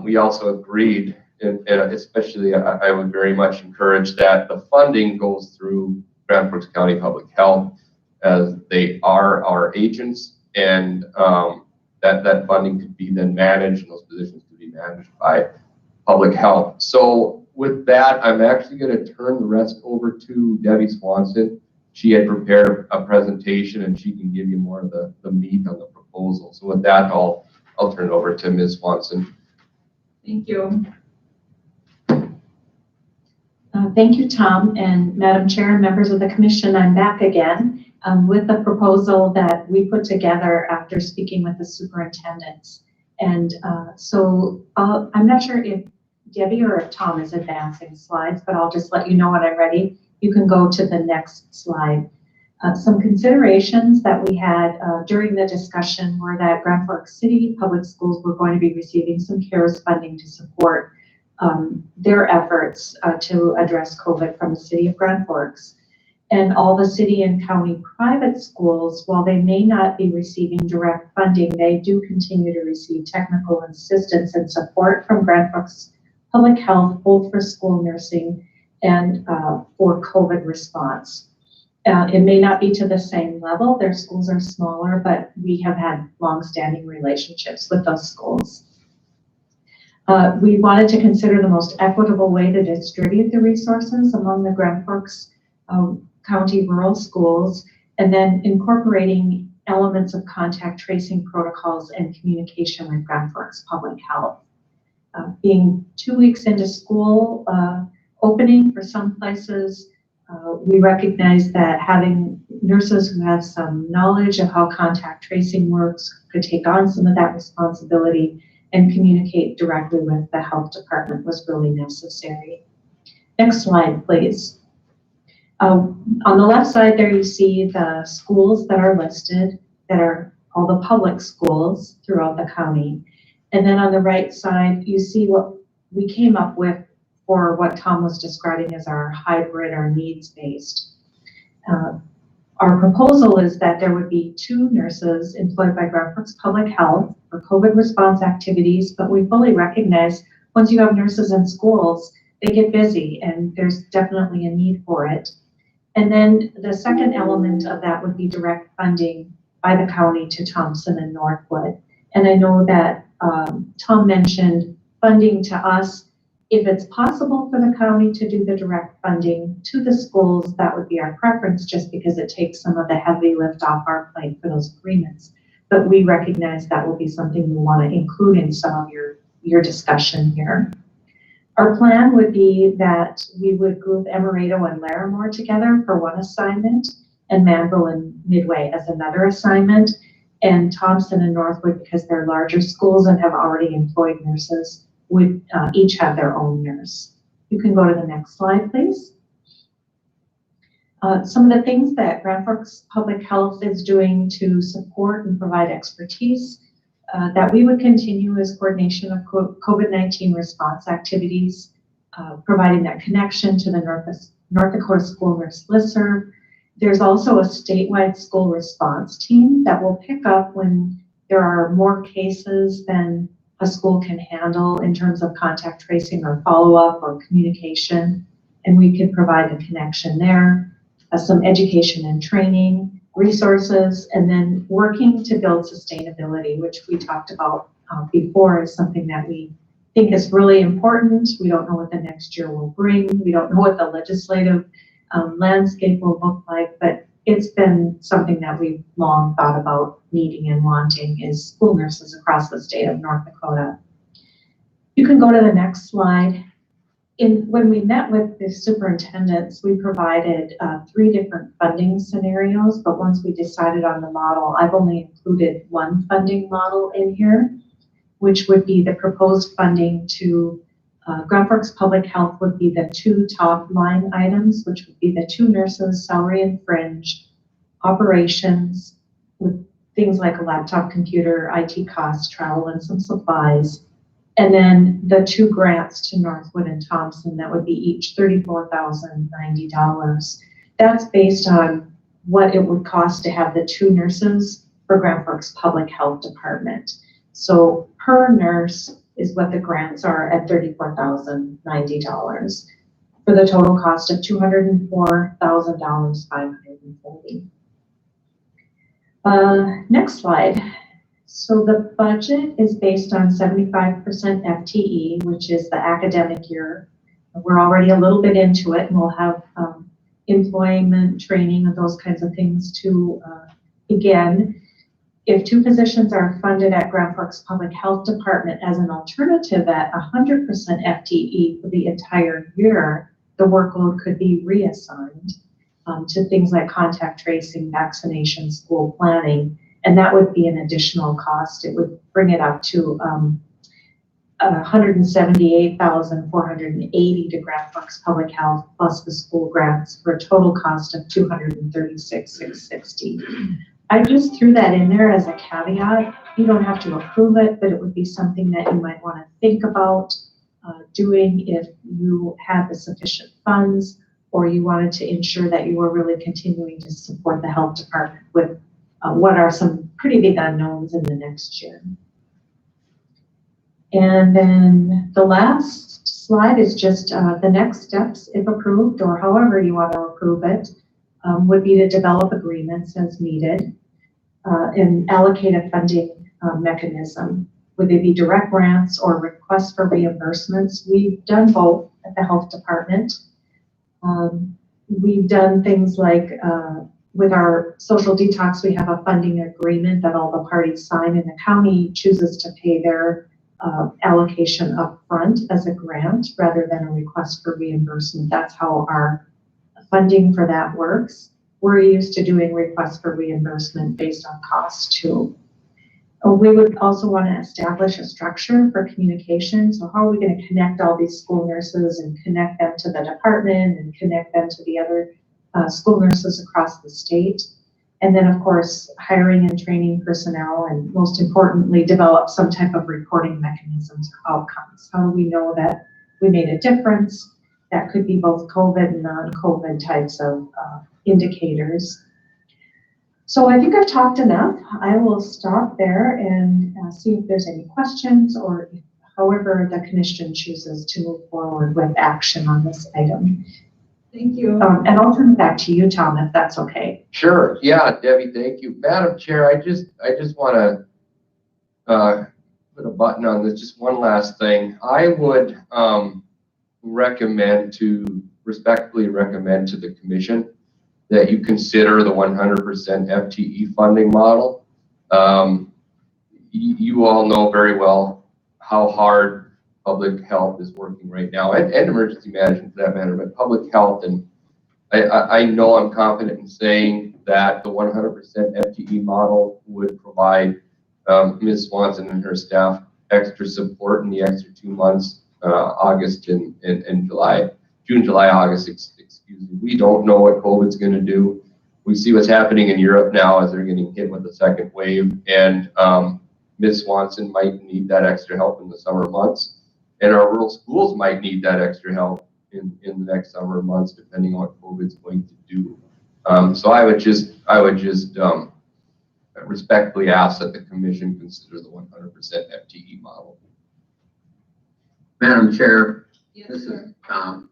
Speaker 7: we also agreed, and especially I would very much encourage that the funding goes through Grand Forks County Public Health, as they are our agents, and that funding could be then managed, and those positions could be managed by Public Health. So with that, I'm actually going to turn the rest over to Debbie Swanson. She had prepared a presentation, and she can give you more of the meat on the proposal. So with that, I'll turn it over to Ms. Swanson.
Speaker 2: Thank you.
Speaker 8: Thank you, Tom, and Madam Chair and members of the commission. I'm back again with a proposal that we put together after speaking with the superintendents. And so I'm not sure if Debbie or if Tom is advancing slides, but I'll just let you know when I'm ready. You can go to the next slide. Some considerations that we had during the discussion were that Grand Forks City Public Schools were going to be receiving some CARES funding to support their efforts to address COVID from the city of Grand Forks. And all the city and county private schools, while they may not be receiving direct funding, they do continue to receive technical assistance and support from Grand Forks Public Health, both for school nursing and for COVID response. It may not be to the same level. Their schools are smaller, but we have had long-standing relationships with those schools. We wanted to consider the most equitable way to distribute the resources among the Grand Forks County rural schools, and then incorporating elements of contact tracing protocols and communication with Grand Forks Public Health. Being 2 weeks into school opening for some places, we recognize that having nurses who have some knowledge of how contact tracing works could take on some of that responsibility and communicate directly with the health department was really necessary. Next slide, please. On the left side there you see the schools that are listed, that are all the public schools throughout the county. And then on the right side, you see what we came up with for what Tom was describing as our hybrid or needs-based. Our proposal is that there would be 2 nurses employed by Grand Forks Public Health for COVID response activities, but we fully recognize once you have nurses in schools, they get busy and there's definitely a need for it. And then the second element of that would be direct funding by the county to Thompson and Northwood. And I know that Tom mentioned funding to us. If it's possible for the county to do the direct funding to the schools, that would be our preference, just because it takes some of the heavy lift off our plate for those agreements. But we recognize that will be something we want to include in some of your discussion here. Our plan would be that we would group Emerado and Larimore together for one assignment, and Manville and Midway as another assignment, and Thompson and Northwood, because they're larger schools and have already employed nurses, would each have their own nurse. You can go to the next slide, please. Some of the things that Grand Forks Public Health is doing to support and provide expertise that we would continue is coordination of COVID-19 response activities, providing that connection to the North Dakota School Nurse Listserv. There's also a statewide school response team that will pick up when there are more cases than a school can handle in terms of contact tracing or follow-up or communication, and we can provide the connection there, some education and training, resources, and then working to build sustainability, which we talked about before, is something that we think is really important. We don't know what the next year will bring. We don't know what the legislative landscape will look like, but it's been something that we've long thought about needing and wanting, is school nurses across the state of North Dakota. You can go to the next slide. When we met with the superintendents, we provided 3 different funding scenarios, but once we decided on the model, I've only included one funding model in here, which would be the proposed funding to Grand Forks Public Health would be the 2 top line items, which would be the 2 nurses, salary and fringe, operations with things like a laptop, computer, IT costs, travel, and some supplies. And then the 2 grants to Northwood and Thompson, that would be each $34,090. That's based on what it would cost to have the 2 nurses for Grand Forks Public Health Department. So per nurse is what the grants are at $34,090 for the total cost of $204,540. Next slide. So the budget is based on 75% FTE, which is the academic year. We're already a little bit into it, and we'll have employment training and those kinds of things to begin. If 2 positions are funded at Grand Forks Public Health Department as an alternative at 100% FTE for the entire year, the workload could be reassigned to things like contact tracing, vaccination, school planning, and that would be an additional cost. It would bring it up to $178,480 to Grand Forks Public Health plus the school grants for a total cost of $236,660. I just threw that in there as a caveat. You don't have to approve it, but it would be something that you might want to think about doing if you had the sufficient funds, or you wanted to ensure that you were really continuing to support the health department with what are some pretty big unknowns in the next year. And then the last slide is just the next steps, if approved, or however you want to approve it, would be to develop agreements as needed and allocate a funding mechanism. Would they be direct grants or requests for reimbursements? We've done both at the health department. We've done things like with our social detox, we have a funding agreement that all the parties sign, and the county chooses to pay their allocation up front as a grant rather than a request for reimbursement. That's how our funding for that works. We're used to doing requests for reimbursement based on cost too. We would also want to establish a structure for communication. So how are we going to connect all these school nurses and connect them to the department and connect them to the other school nurses across the state? And then, of course, hiring and training personnel, and most importantly, develop some type of reporting mechanisms or outcomes. How do we know that we made a difference? That could be both COVID and non-COVID types of indicators. So I think I've talked enough. I will stop there and see if there's any questions or however the commission chooses to move forward with action on this item.
Speaker 2: Thank you.
Speaker 8: And I'll turn it back to you, Tom, if that's okay.
Speaker 7: Sure. Yeah, Debbie, thank you. Madam Chair, I just want to put a button on this. Just one last thing. I would respectfully recommend to the commission that you consider the 100% FTE funding model. You all know very well how hard public health is working right now, and emergency management for that matter, but public health. And I know I'm confident in saying that the 100% FTE model would provide Ms. Swanson and her staff extra support in the extra 2 months, August and July, June, July, August, excuse me. We don't know what COVID's going to do. We see what's happening in Europe now as they're getting hit with the second wave, and Ms. Swanson might need that extra help in the summer months, and our rural schools might need that extra help in the next summer months, depending on what COVID's going to do. So I would just respectfully ask that the commission consider the 100% FTE model.
Speaker 4: Madam Chair,
Speaker 2: Yes,
Speaker 4: this
Speaker 2: sir.
Speaker 4: is Tom.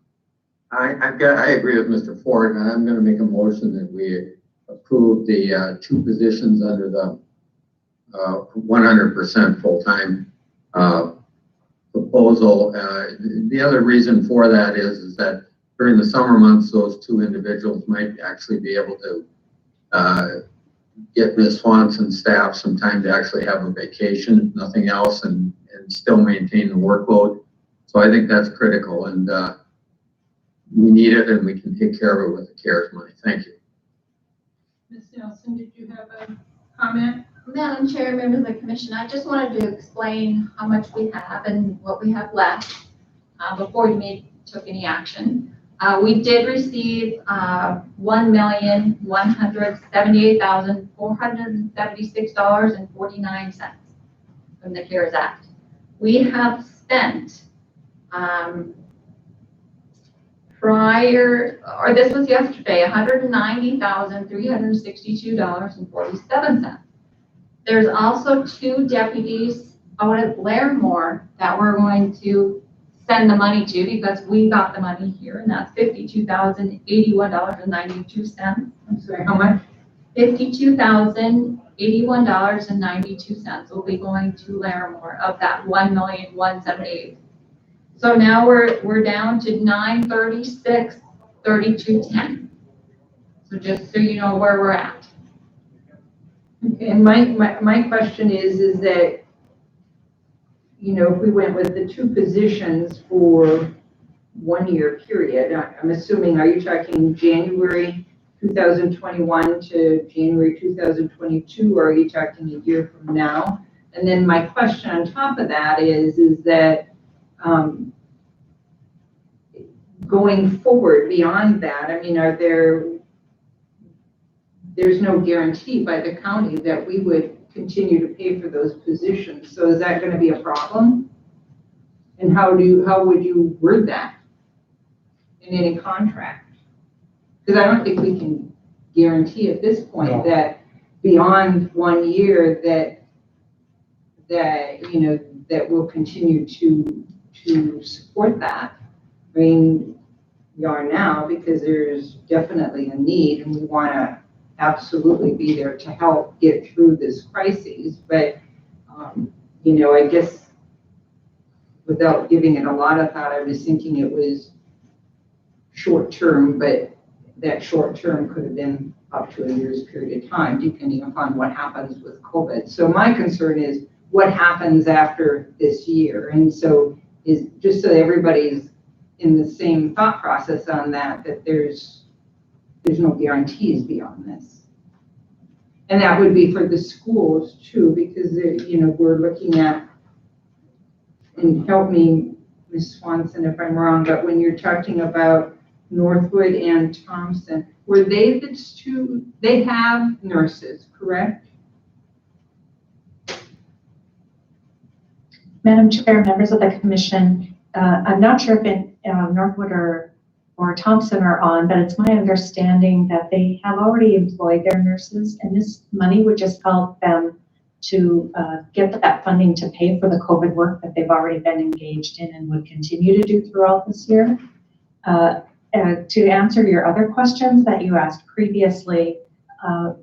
Speaker 4: I agree with Mr. Ford, and I'm going to make a motion that we approve the 2 positions under the 100% full-time proposal. The other reason for that is that during the summer months, those 2 individuals might actually be able to get Ms. Swanson's staff some time to actually have a vacation, if nothing else, and still maintain the workload. So I think that's critical, and we need it, and we can take care of it with the CARES money. Thank you.
Speaker 2: Ms. Nelson, did you have a comment?
Speaker 6: Madam Chair, members of the commission, I just wanted to explain how much we have and what we have left before you took any action. We did receive $1,178,476.49 from the CARES Act. We have spent this was yesterday, $190,362.47. There's also 2 deputies out at Blairmore that we're going to send the money to because we got the money here, and that's $52,081.92.
Speaker 2: I'm sorry, how much?
Speaker 6: $52,081.92 will be going to Larimore of that $1,178,000. So now we're down to $936,3210. So just so you know where we're at.
Speaker 2: Okay, and my question is that, you know, if we went with the 2 positions for 1-year period, I'm assuming, are you talking January 2021 to January 2022, or are you talking a year from now? And then my question on top of that is that going forward beyond that, I mean, there's no guarantee by the county that we would continue to pay for those positions. So is that going to be a problem? And how would you word that in any contract? Because I don't think we can guarantee at this point that beyond 1 year that you know that we'll continue to support that. I mean, we are now because there's definitely a need, and we want to absolutely be there to help get through this crisis. But, you know, I guess without giving it a lot of thought, I was thinking it was short term, but that short term could have been up to a year's period of time, depending upon what happens with COVID. So my concern is what happens after this year. And so is just so everybody's in the same thought process on that there's no guarantees beyond this. And that would be for the schools too, because, you know, we're looking at, and help me, Ms. Swanson, if I'm wrong, but when you're talking about Northwood and Thompson, were they the 2, they have nurses, correct?
Speaker 8: Madam Chair, members of the commission, I'm not sure if in Northwood or or Thompson are on, but it's my understanding that they have already employed their nurses, and this money would just help them to get that funding to pay for the COVID work that they've already been engaged in and would continue to do throughout this year. To answer your other questions that you asked previously,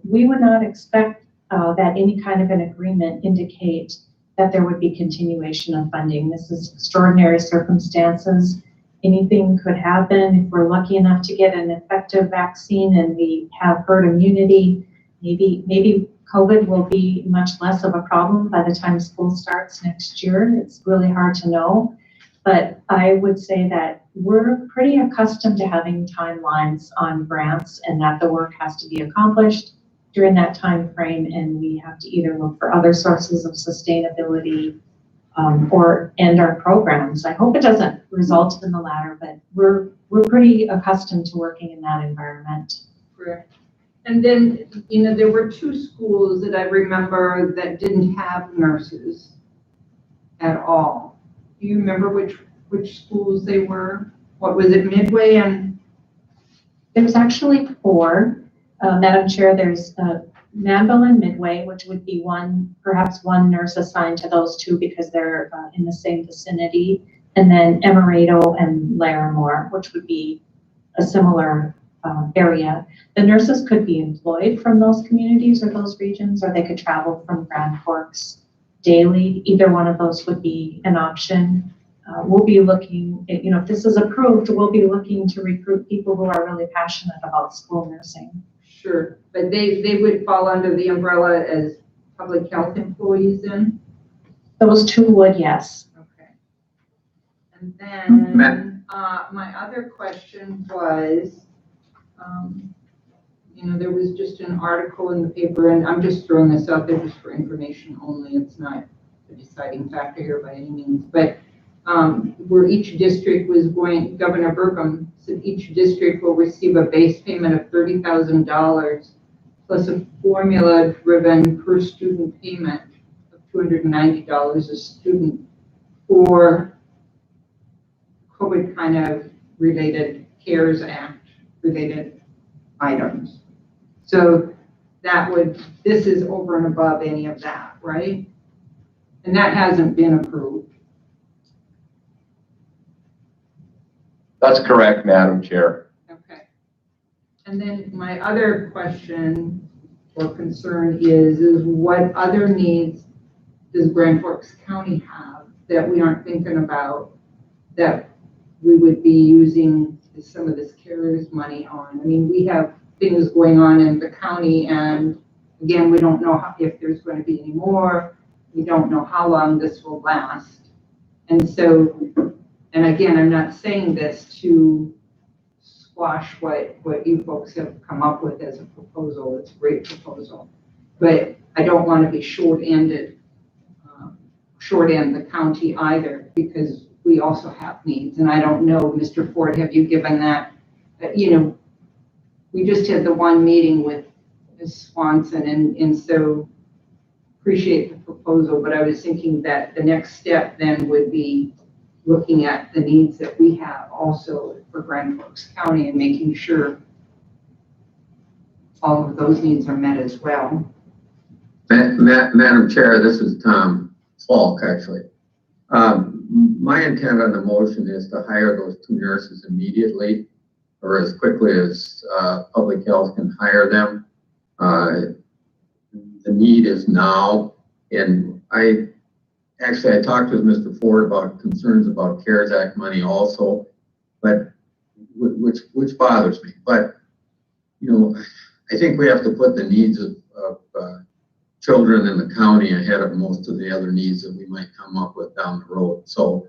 Speaker 8: we would not expect that any kind of an agreement indicate that there would be continuation of funding. This is extraordinary circumstances. Anything could happen. If we're lucky enough to get an effective vaccine and we have herd immunity, maybe COVID will be much less of a problem by the time school starts next year. It's really hard to know. But I would say that we're pretty accustomed to having timelines on grants and that the work has to be accomplished during that time frame, and we have to either look for other sources of sustainability or end our programs. I hope it doesn't result in the latter, but we're pretty accustomed to working in that environment.
Speaker 2: Correct. And then, there were 2 schools that I remember that didn't have nurses at all. Do you remember which schools they were? What was it, Midway and?
Speaker 8: There's actually 4. Madam Chair, there's Manville and Midway, which would be perhaps one nurse assigned to those 2 because they're in the same vicinity. And then Emerado and Larimore, which would be a similar area. The nurses could be employed from those communities or those regions, or they could travel from Grand Forks daily. Either one of those would be an option. We'll be looking, if this is approved, we'll be looking to recruit people who are really passionate about school nursing.
Speaker 2: Sure, but they would fall under the umbrella as public health employees then?
Speaker 8: Those 2 would, yes.
Speaker 2: Okay. And then, my other question was, there was just an article in the paper, and I'm just throwing this out there just for information only. It's not a deciding factor here by any means, but where each district was going, Governor Burgum said each district will receive a base payment of $30,000 plus a formula-driven per student payment of $290 a student for COVID kind of related CARES Act related items. So this is over and above any of that, right? And that hasn't been approved.
Speaker 7: That's correct, Madam Chair.
Speaker 2: Okay. And then my other question or concern is what other needs does Grand Forks County have that we aren't thinking about that we would be using some of this CARES money on? I mean, we have things going on in the county, and again, we don't know if there's going to be any more. We don't know how long this will last. And so, and again, I'm not saying this to squash what you folks have come up with as a proposal. It's a great proposal, but I don't want to be short-ended, short-end the county either, because we also have needs. And I don't know, Mr. Ford, have you given that, we just had the one meeting with Ms. Swanson, and so appreciate the proposal, but I was thinking that the next step then would be looking at the needs that we have also for Grand Forks County and making sure all of those needs are met as well.
Speaker 4: Madam Chair, this is Tom Falk, actually. My intent on the motion is to hire those 2 nurses immediately or as quickly as public health can hire them. The need is now, and I talked with Mr. Ford about concerns about CARES Act money also, but which bothers me. But I think we have to put the needs of children in the county ahead of most of the other needs that we might come up with down the road. So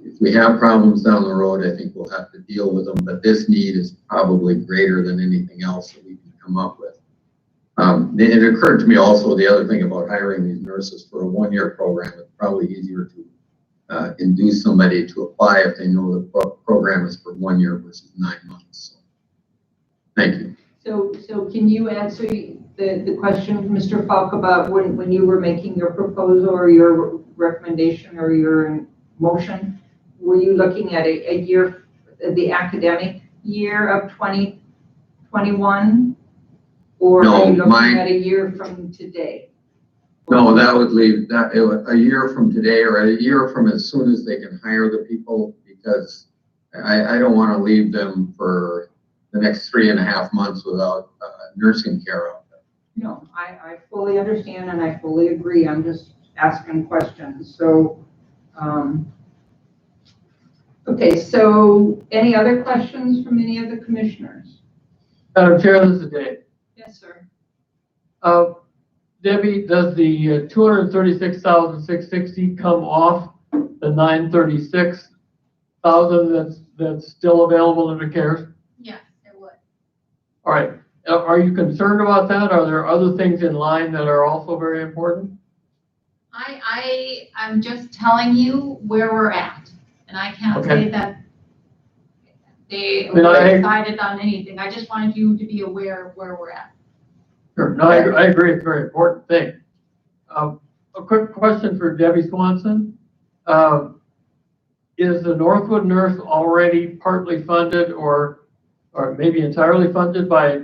Speaker 4: if we have problems down the road, I think we'll have to deal with them. But this need is probably greater than anything else that we can come up with. It occurred to me also the other thing about hiring these nurses for a 1-year program. It's probably easier to induce somebody to apply if they know the program is for 1 year versus 9 months. So, thank you.
Speaker 2: So can you answer the question of Mr. Falk about when you were making your proposal or your recommendation or your motion, were you looking at a year the academic year of 2021? Or
Speaker 4: No,
Speaker 2: are you looking
Speaker 4: mine-
Speaker 2: at a year from today?
Speaker 4: No, that would leave a year from today or a year from as soon as they can hire the people, because I don't want to leave them for the next 3.5 months without nursing care out there.
Speaker 2: No, I fully understand and I fully agree. I'm just asking questions. So, okay, so any other questions from any of the commissioners?
Speaker 9: Madam Chair, this is Dave.
Speaker 2: Yes, sir.
Speaker 9: Debbie, does the 236,660 come off the 936,000 that's still available under CARES?
Speaker 6: Yes, it would.
Speaker 9: All right. Are you concerned about that? Are there other things in line that are also very important?
Speaker 6: I'm just telling you where we're at, and I can't say
Speaker 9: Okay.
Speaker 6: that they
Speaker 9: Then
Speaker 6: were
Speaker 9: I-
Speaker 6: decided on anything. I just wanted you to be aware of where we're at.
Speaker 9: Sure. No, I agree. It's a very important thing. A quick question for Debbie Swanson. Is the Northwood Nurse already partly funded or maybe entirely funded by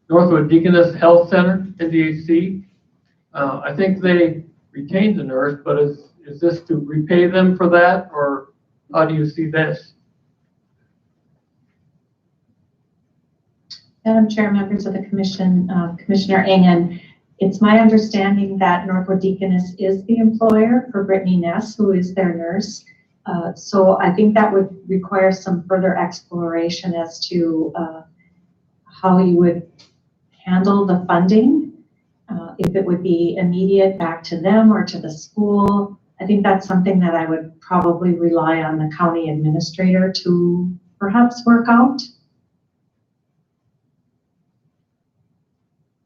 Speaker 9: Northwood Deaconess Health Center, NDHC? I think they retained the nurse, but is this to repay them for that, or how do you see this?
Speaker 8: Madam Chair, members of the commission, Commissioner Engen, it's my understanding that Northwood Deaconess is the employer for Brittany Ness, who is their nurse. So I think that would require some further exploration as to how you would handle the funding. If it would be immediate back to them or to the school. I think that's something that I would probably rely on the county administrator to perhaps work out.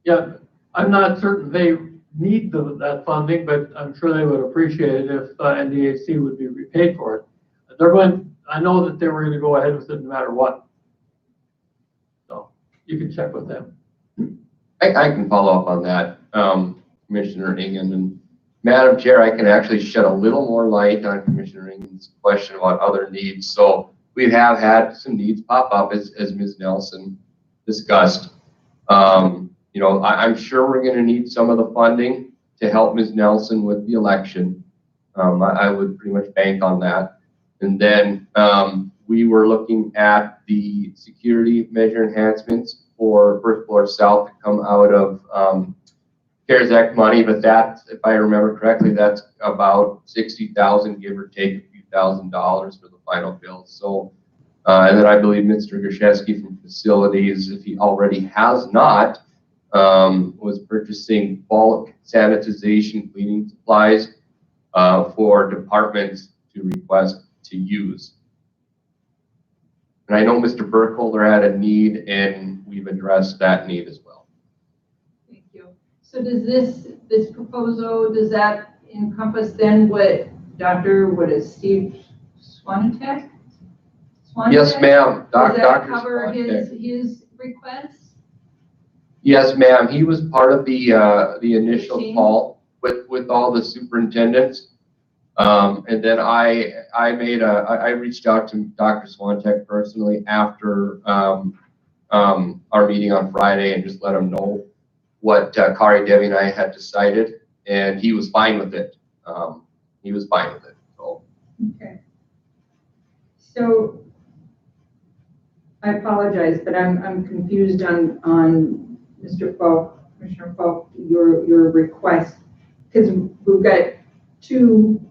Speaker 9: Yeah, I'm not certain they need that funding, but I'm sure they would appreciate it if NDHC would be repaid for it. I know that they were going to go ahead with it no matter what. So you can check with them.
Speaker 7: I can follow up on that, Commissioner Engen. And Madam Chair, I can actually shed a little more light on Commissioner Engen's question about other needs. So we have had some needs pop up as Ms. Nelson discussed. You know, I'm sure we're going to need some of the funding to help Ms. Nelson with the election. I would pretty much bank on that. And then we were looking at the security measure enhancements for First Floor South to come out of CARES Act money, but that, if I remember correctly, that's about $60,000, give or take a few $1,000s for the final bill. So, and then I believe Mr. Grzeszewski from facilities, if he already has not, was purchasing bulk sanitization cleaning supplies for departments to request to use. And I know Mr. Burkholder had a need, and we've addressed that need as well.
Speaker 2: Thank you. So does this proposal, does that encompass then what Steve Swanetek?
Speaker 7: Yes, ma'am.
Speaker 2: Does that
Speaker 7: Dr.
Speaker 2: cover
Speaker 7: Swanetek.
Speaker 2: his request?
Speaker 7: Yes, ma'am. He was part of the initial
Speaker 2: 15?
Speaker 7: call with all the superintendents. And then I reached out to Dr. Swanetek personally after our meeting on Friday and just let him know what Kari, Debbie, and I had decided, and he was fine with it. He was fine with it. So.
Speaker 2: Okay. So I apologize, but I'm confused on Mr. Falk, Commissioner Falk, your request, because we've got two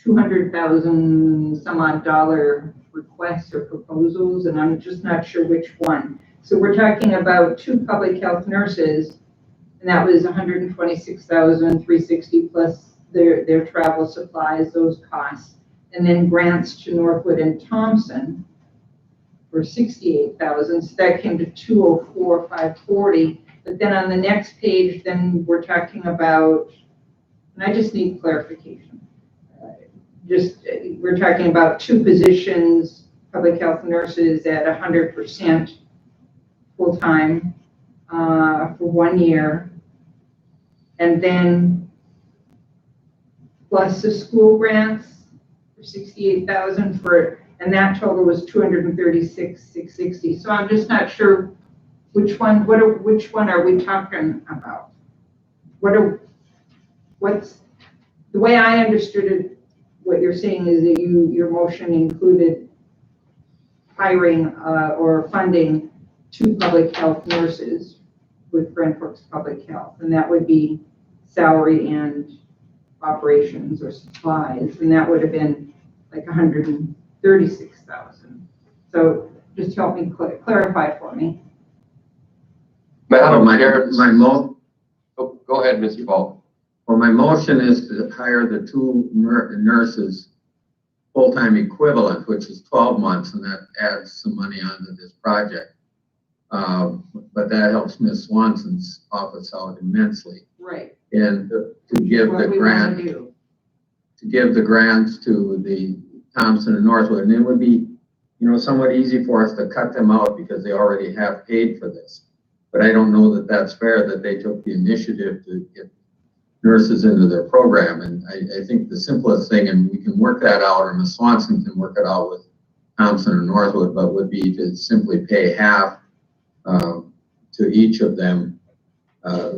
Speaker 2: $200,000 some odd dollar requests or proposals, and I'm just not sure which one. So we're talking about 2 public health nurses, and that was $126,360 plus their travel supplies, those costs, and then grants to Northwood and Thompson for $68,000. So that came to $204,540. But then on the next page, then we're talking about, and I just need clarification. We're talking about 2 positions, public health nurses at 100% full-time for 1 year. And then plus the school grants for $68,000 for and that total was 236,660. So I'm just not sure which one are we talking about? What's, the way I understood it, what you're saying is that your motion included hiring or funding 2 public health nurses with Grand Forks Public Health, and that would be salary and operations or supplies, and that would have been like 136,000. So just help me clarify for me.
Speaker 7: Madam
Speaker 4: my,
Speaker 7: Chair,
Speaker 4: oh,
Speaker 7: go ahead, Mr. Paul.
Speaker 4: well, my motion is to hire the 2 nurses full-time equivalent, which is 12 months, and that adds some money onto this project. But that helps Ms. Swanson's office out immensely.
Speaker 2: Right.
Speaker 4: And to give
Speaker 2: What
Speaker 4: the
Speaker 2: we
Speaker 4: grant,
Speaker 2: want to do.
Speaker 4: to give the grants to the Thompson and Northwood, and it would be, somewhat easy for us to cut them out because they already have paid for this. But I don't know that that's fair that they took the initiative to get nurses into their program. And I think the simplest thing, and we can work that out, or Ms. Swanson can work it out with Thompson or Northwood, but would be to simply pay half to each of them.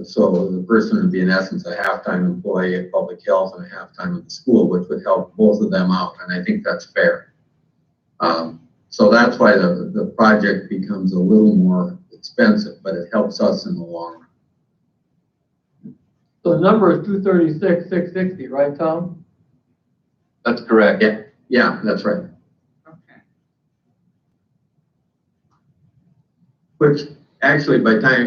Speaker 4: So the person would be in essence a half-time employee at public health and a half-time at the school, which would help both of them out. And I think that's fair. So that's why the project becomes a little more expensive, but it helps us in the long run.
Speaker 9: So the number is 236,660, right, Tom?
Speaker 7: That's correct.
Speaker 4: Yeah, that's right.
Speaker 2: Okay.
Speaker 4: Which actually by time,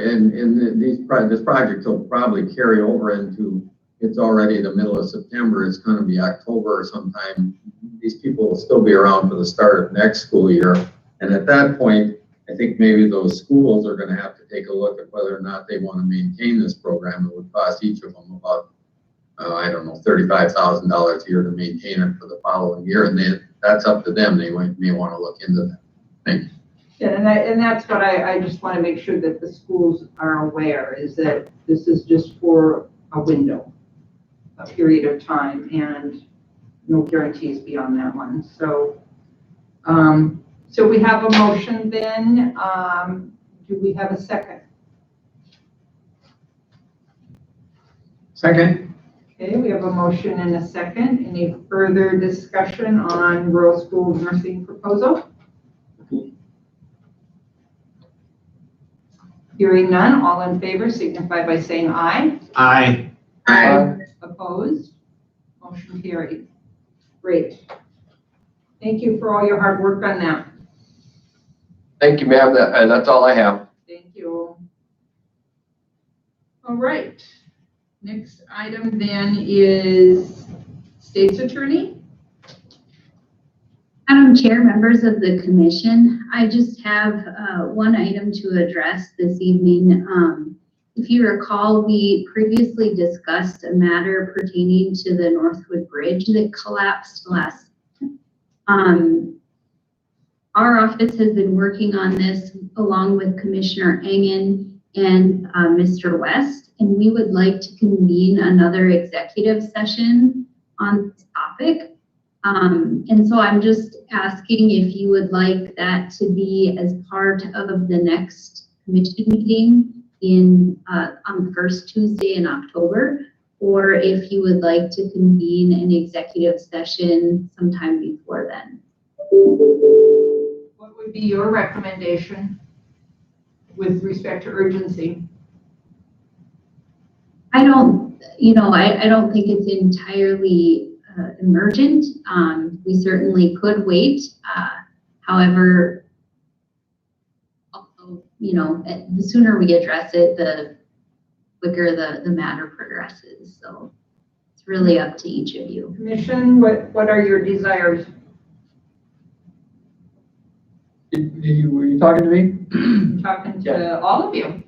Speaker 4: this project will probably carry over into, it's already the middle of September, it's gonna be October or sometime. These people will still be around for the start of next school year. And at that point, I think maybe those schools are gonna have to take a look at whether or not they wanna maintain this program. It would cost each of them about, I don't know, $35,000 a year to maintain it for the following year. And then that's up to them. They may wanna look into that. Thank you.
Speaker 2: Yeah, and that's what I just want to make sure that the schools are aware, is that this is just for a window, a period of time, and no guarantees beyond that one. So, so we have a motion then. Do we have a second?
Speaker 1: Second?
Speaker 2: Okay, we have a motion and a second. Any further discussion on rural school nursing proposal? Hearing none, all in favor signify by saying aye.
Speaker 1: Aye.
Speaker 2: Opposed? Motion carried. Great. Thank you for all your hard work on that.
Speaker 7: Thank you, ma'am. That's all I have.
Speaker 2: Thank you. All right. Next item then is State's Attorney.
Speaker 13: Madam Chair, members of the commission, I just have one item to address this evening. If you recall, we previously discussed a matter pertaining to the Northwood Bridge that collapsed last. Our office has been working on this along with Commissioner Engen and Mr. West, and we would like to convene another executive session on this topic. And so I'm just asking if you would like that to be as part of the next commission meeting on the first Tuesday in October, or if you would like to convene an executive session sometime before then.
Speaker 2: What would be your recommendation with respect to urgency?
Speaker 13: I don't think it's entirely emergent. We certainly could wait. However, also, the sooner we address it, the quicker the matter progresses. So it's really up to each of you.
Speaker 2: Commission, what are your desires?
Speaker 9: Were you talking to me?
Speaker 2: I'm talking to all of you.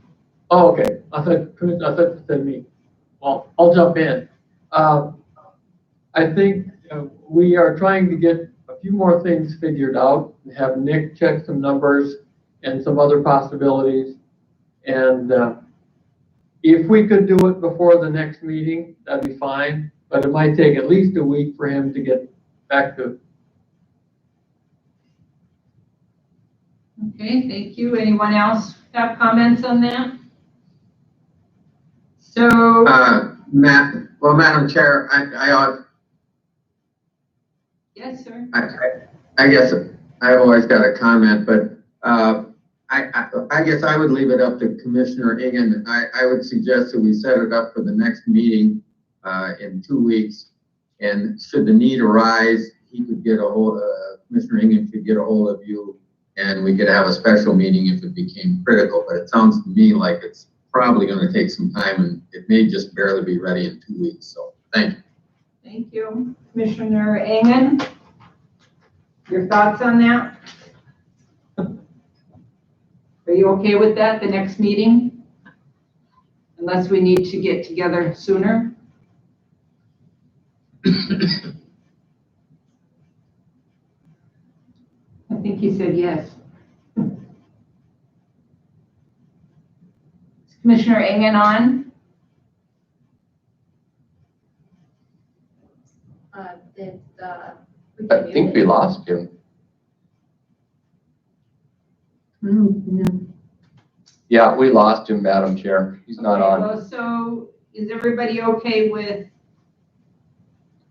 Speaker 9: Oh, okay. I thought you said me. Well, I'll jump in. I think we are trying to get a few more things figured out, have Nick check some numbers and some other possibilities. And if we could do it before the next meeting, that'd be fine. But it might take at least a week for him to get back to
Speaker 2: Okay, thank you. Anyone else have comments on that? So,
Speaker 4: Madam Chair,
Speaker 2: yes, sir.
Speaker 4: I guess I've always got a comment, but I guess I would leave it up to Commissioner Engen. I would suggest that we set it up for the next meeting in 2 weeks. And should the need arise, he could get a hold, Commissioner Engen could get a hold of you, and we could have a special meeting if it became critical. But it sounds to me like it's probably going to take some time, and it may just barely be ready in 2 weeks. So thank you.
Speaker 2: Thank you. Commissioner Engen, your thoughts on that? Are you okay with that, the next meeting? Unless we need to get together sooner? I think he said yes. Is Commissioner Engen on?
Speaker 7: I think we lost him. Yeah, we lost him, Madam Chair. He's not
Speaker 2: Okay,
Speaker 7: on.
Speaker 2: well, so is everybody okay with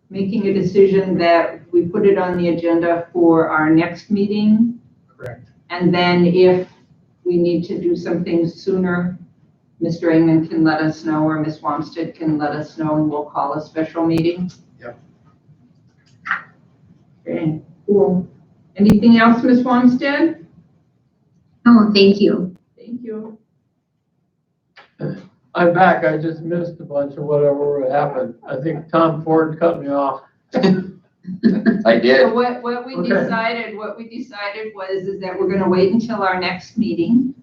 Speaker 2: making a decision that we put it on the agenda for our next meeting?
Speaker 1: Correct.
Speaker 2: And then if we need to do something sooner, Mr. Engen can let us know, or Ms. Wamstead can let us know, and we'll call a special meeting?
Speaker 1: Yep.
Speaker 2: Okay, cool. Anything else, Ms. Wamstead?
Speaker 13: Oh, thank you.
Speaker 2: Thank you.
Speaker 9: I'm back. I just missed a bunch of whatever happened. I think Tom Ford cut me off.
Speaker 7: I did.
Speaker 2: So what we
Speaker 9: Okay.
Speaker 2: decided was is that we're gonna wait until our next meeting,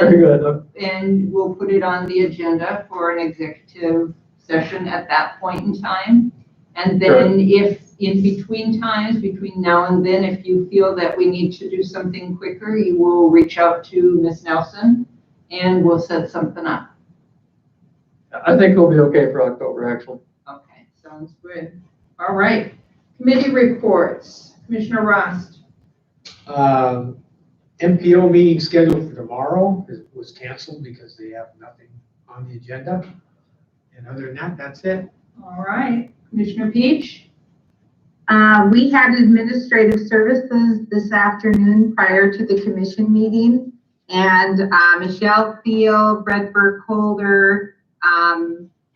Speaker 9: Very good.
Speaker 2: and we'll put it on the agenda for an executive session at that point in time. And then if in between times, between now and then, if you feel that we need to do something quicker, you will reach out to Ms. Nelson and we'll set something up.
Speaker 9: I think we'll be okay for October, actually.
Speaker 2: Okay, sounds good. All right, committee reports. Commissioner Rost.
Speaker 1: MPO meeting scheduled for tomorrow was canceled because they have nothing on the agenda. And other than that, that's it.
Speaker 2: All right, Commissioner Peach.
Speaker 3: We had administrative services this afternoon prior to the commission meeting. And Michelle Thiel, Brett Burkholder,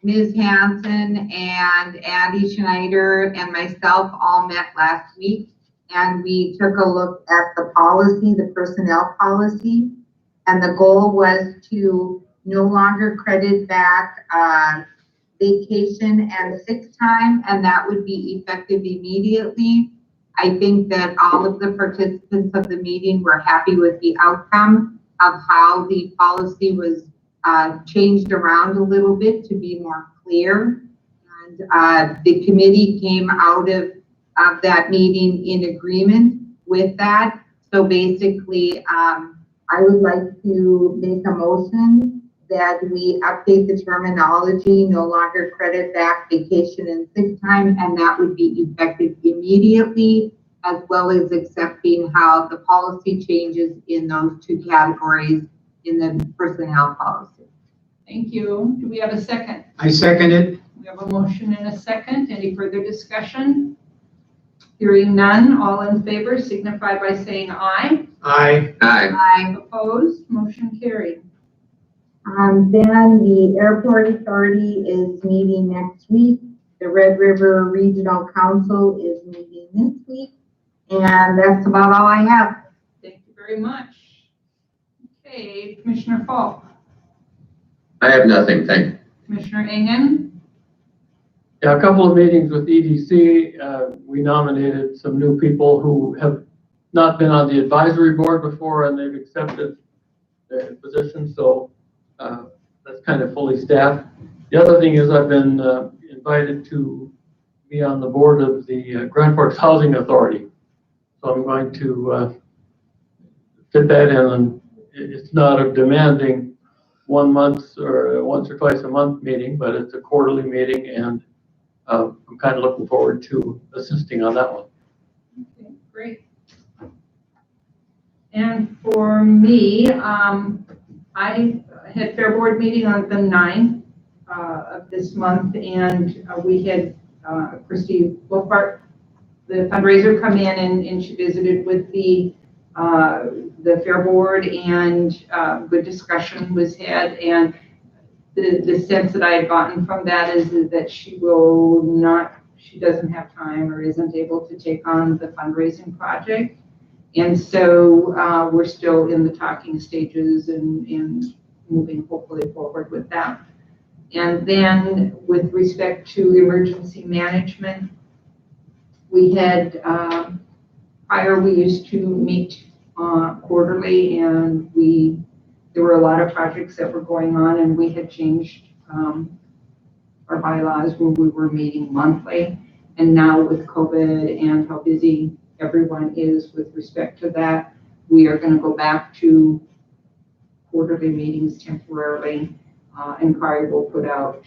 Speaker 3: Ms. Hanson, and Andy Schneider and myself all met last week. And we took a look at the policy, the personnel policy. And the goal was to no longer credit back vacation and sick time, and that would be effective immediately. I think that all of the participants of the meeting were happy with the outcome of how the policy was changed around a little bit to be more clear. And the committee came out of that meeting in agreement with that. So basically, I would like to make a motion that we update the terminology, no longer credit back vacation and sick time, and that would be effective immediately, as well as accepting how the policy changes in those two categories in the personnel policy.
Speaker 2: Thank you. Do we have a second?
Speaker 1: I second it.
Speaker 2: We have a motion and a second. Any further discussion? Hearing none, all in favor signify by saying aye.
Speaker 1: Aye.
Speaker 4: Aye.
Speaker 2: Opposed, motion carried.
Speaker 3: Then the airport authority is meeting next week. The Red River Regional Council is meeting this week. And that's about all I have.
Speaker 2: Thank you very much. Okay, Commissioner Falk.
Speaker 4: I have nothing, thank you.
Speaker 2: Commissioner Engen.
Speaker 9: Yeah, a couple of meetings with EDC. We nominated some new people who have not been on the advisory board before, and they've accepted their position. So that's kind of fully staffed. The other thing is I've been invited to be on the board of the Grand Forks Housing Authority. So I'm going to fit that in, and it's not a demanding 1 month or once or twice a month meeting, but it's a quarterly meeting, and I'm kind of looking forward to assisting on that one.
Speaker 2: Okay, great. And for me, I had Fair Board meeting on the 9th of this month, and we had Christy Wolfart, the fundraiser, come in, and she visited with the Fair Board, and good discussion was had. And the sense that I had gotten from that is that she doesn't have time or isn't able to take on the fundraising project. And so we're still in the talking stages and moving hopefully forward with that. And then with respect to emergency management, we had, prior we used to meet quarterly, and there were a lot of projects that were going on, and we had changed our bylaws where we were meeting monthly. And now with COVID and how busy everyone is with respect to that, we are going to go back to quarterly meetings temporarily, and Kari will put out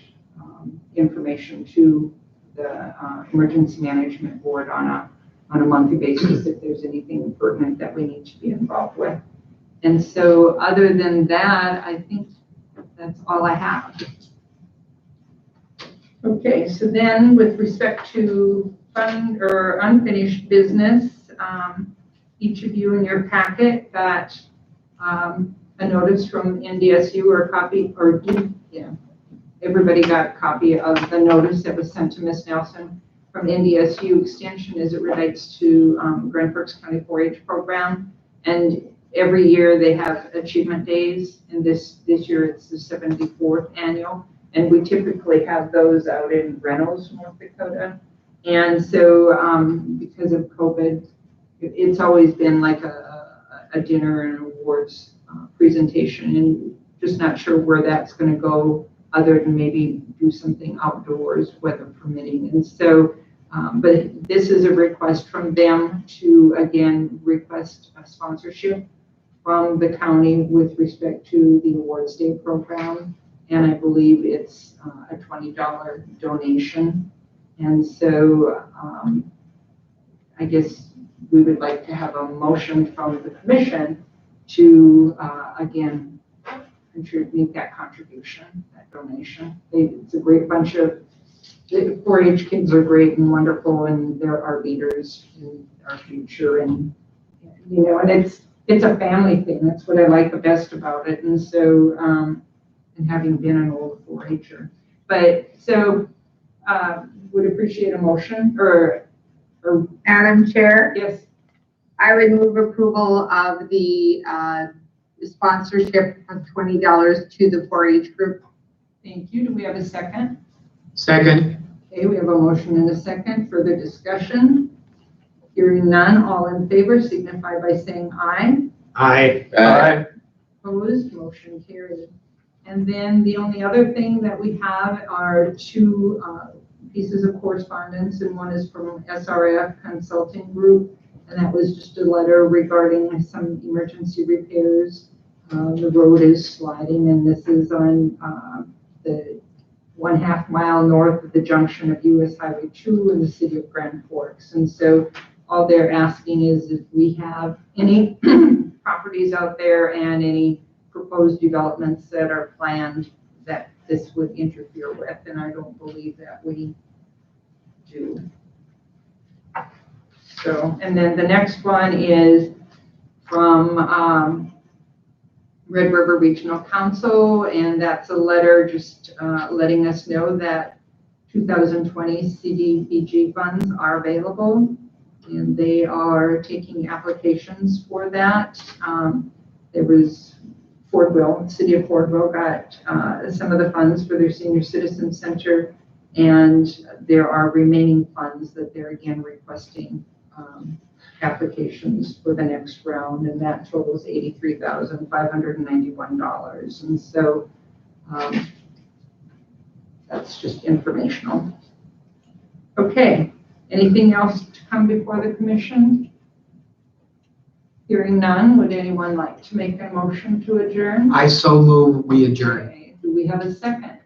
Speaker 2: information to the Emergency Management Board on a monthly basis if there's anything pertinent that we need to be involved with. And so other than that, I think that's all I have. Okay, so then with respect to fund or unfinished business, each of you in your packet got a notice from NDSU or a copy, or yeah, everybody got a copy of the notice that was sent to Ms. Nelson from NDSU Extension as it relates to Grand Forks County 4-H program. And every year they have achievement days, and this year it's the 74th annual. And we typically have those out in Reynolds, North Dakota. And so because of COVID, it's always been like a dinner and awards presentation, and just not sure where that's going to go other than maybe do something outdoors, weather permitting. And so, but this is a request from them to, again, request a sponsorship from the county with respect to the Awards Day program. And I believe it's a $20 donation. And so I guess we would like to have a motion from the commission to, again, make that contribution, that donation. It's a great bunch of, the 4-H kids are great and wonderful, and they're our leaders in our future. And, you know, and it's a family thing. That's what I like the best about it. And so, and having been an old 4-Her. But so would appreciate a motion or
Speaker 3: Madam Chair,
Speaker 2: yes.
Speaker 3: I would move approval of the sponsorship of $20 to the 4-H group.
Speaker 2: Thank you. Do we have a second?
Speaker 1: Second.
Speaker 2: Okay, we have a motion and a second. Further discussion? Hearing none, all in favor signify by saying aye.
Speaker 1: Aye.
Speaker 9: Aye.
Speaker 2: Opposed, motion carried. And then the only other thing that we have are two pieces of correspondence, and one is from SRF Consulting Group, and that was just a letter regarding some emergency repairs. The road is sliding, and this is on the 1/2 mile north of the junction of US Highway 2 in the city of Grand Forks. And so all they're asking is if we have any properties out there and any proposed developments that are planned that this would interfere with, and I don't believe that we do. So, and then the next one is from Red River Regional Council, and that's a letter just letting us know that 2020 CDBG funds are available, and they are taking applications for that. There was Fordville, City of Fordville got some of the funds for their Senior Citizen Center, and there are remaining funds that they're again requesting applications for the next round, and that totals $83,591. And so that's just informational. Okay, anything else to come before the commission? Hearing none, would anyone like to make a motion to adjourn?
Speaker 1: I so move we adjourn.
Speaker 2: Okay, do we have a second?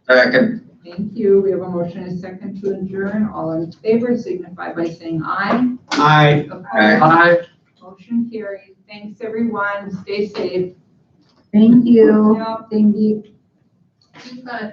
Speaker 4: Second.
Speaker 2: Thank you. We have a motion and a second to adjourn. All in favor signify by saying aye.
Speaker 1: Aye.
Speaker 2: Opposed?
Speaker 9: Aye.
Speaker 2: Motion carries. Thanks, everyone. Stay safe.
Speaker 3: Thank you.
Speaker 2: Yep.
Speaker 3: Thank you.
Speaker 6: We've got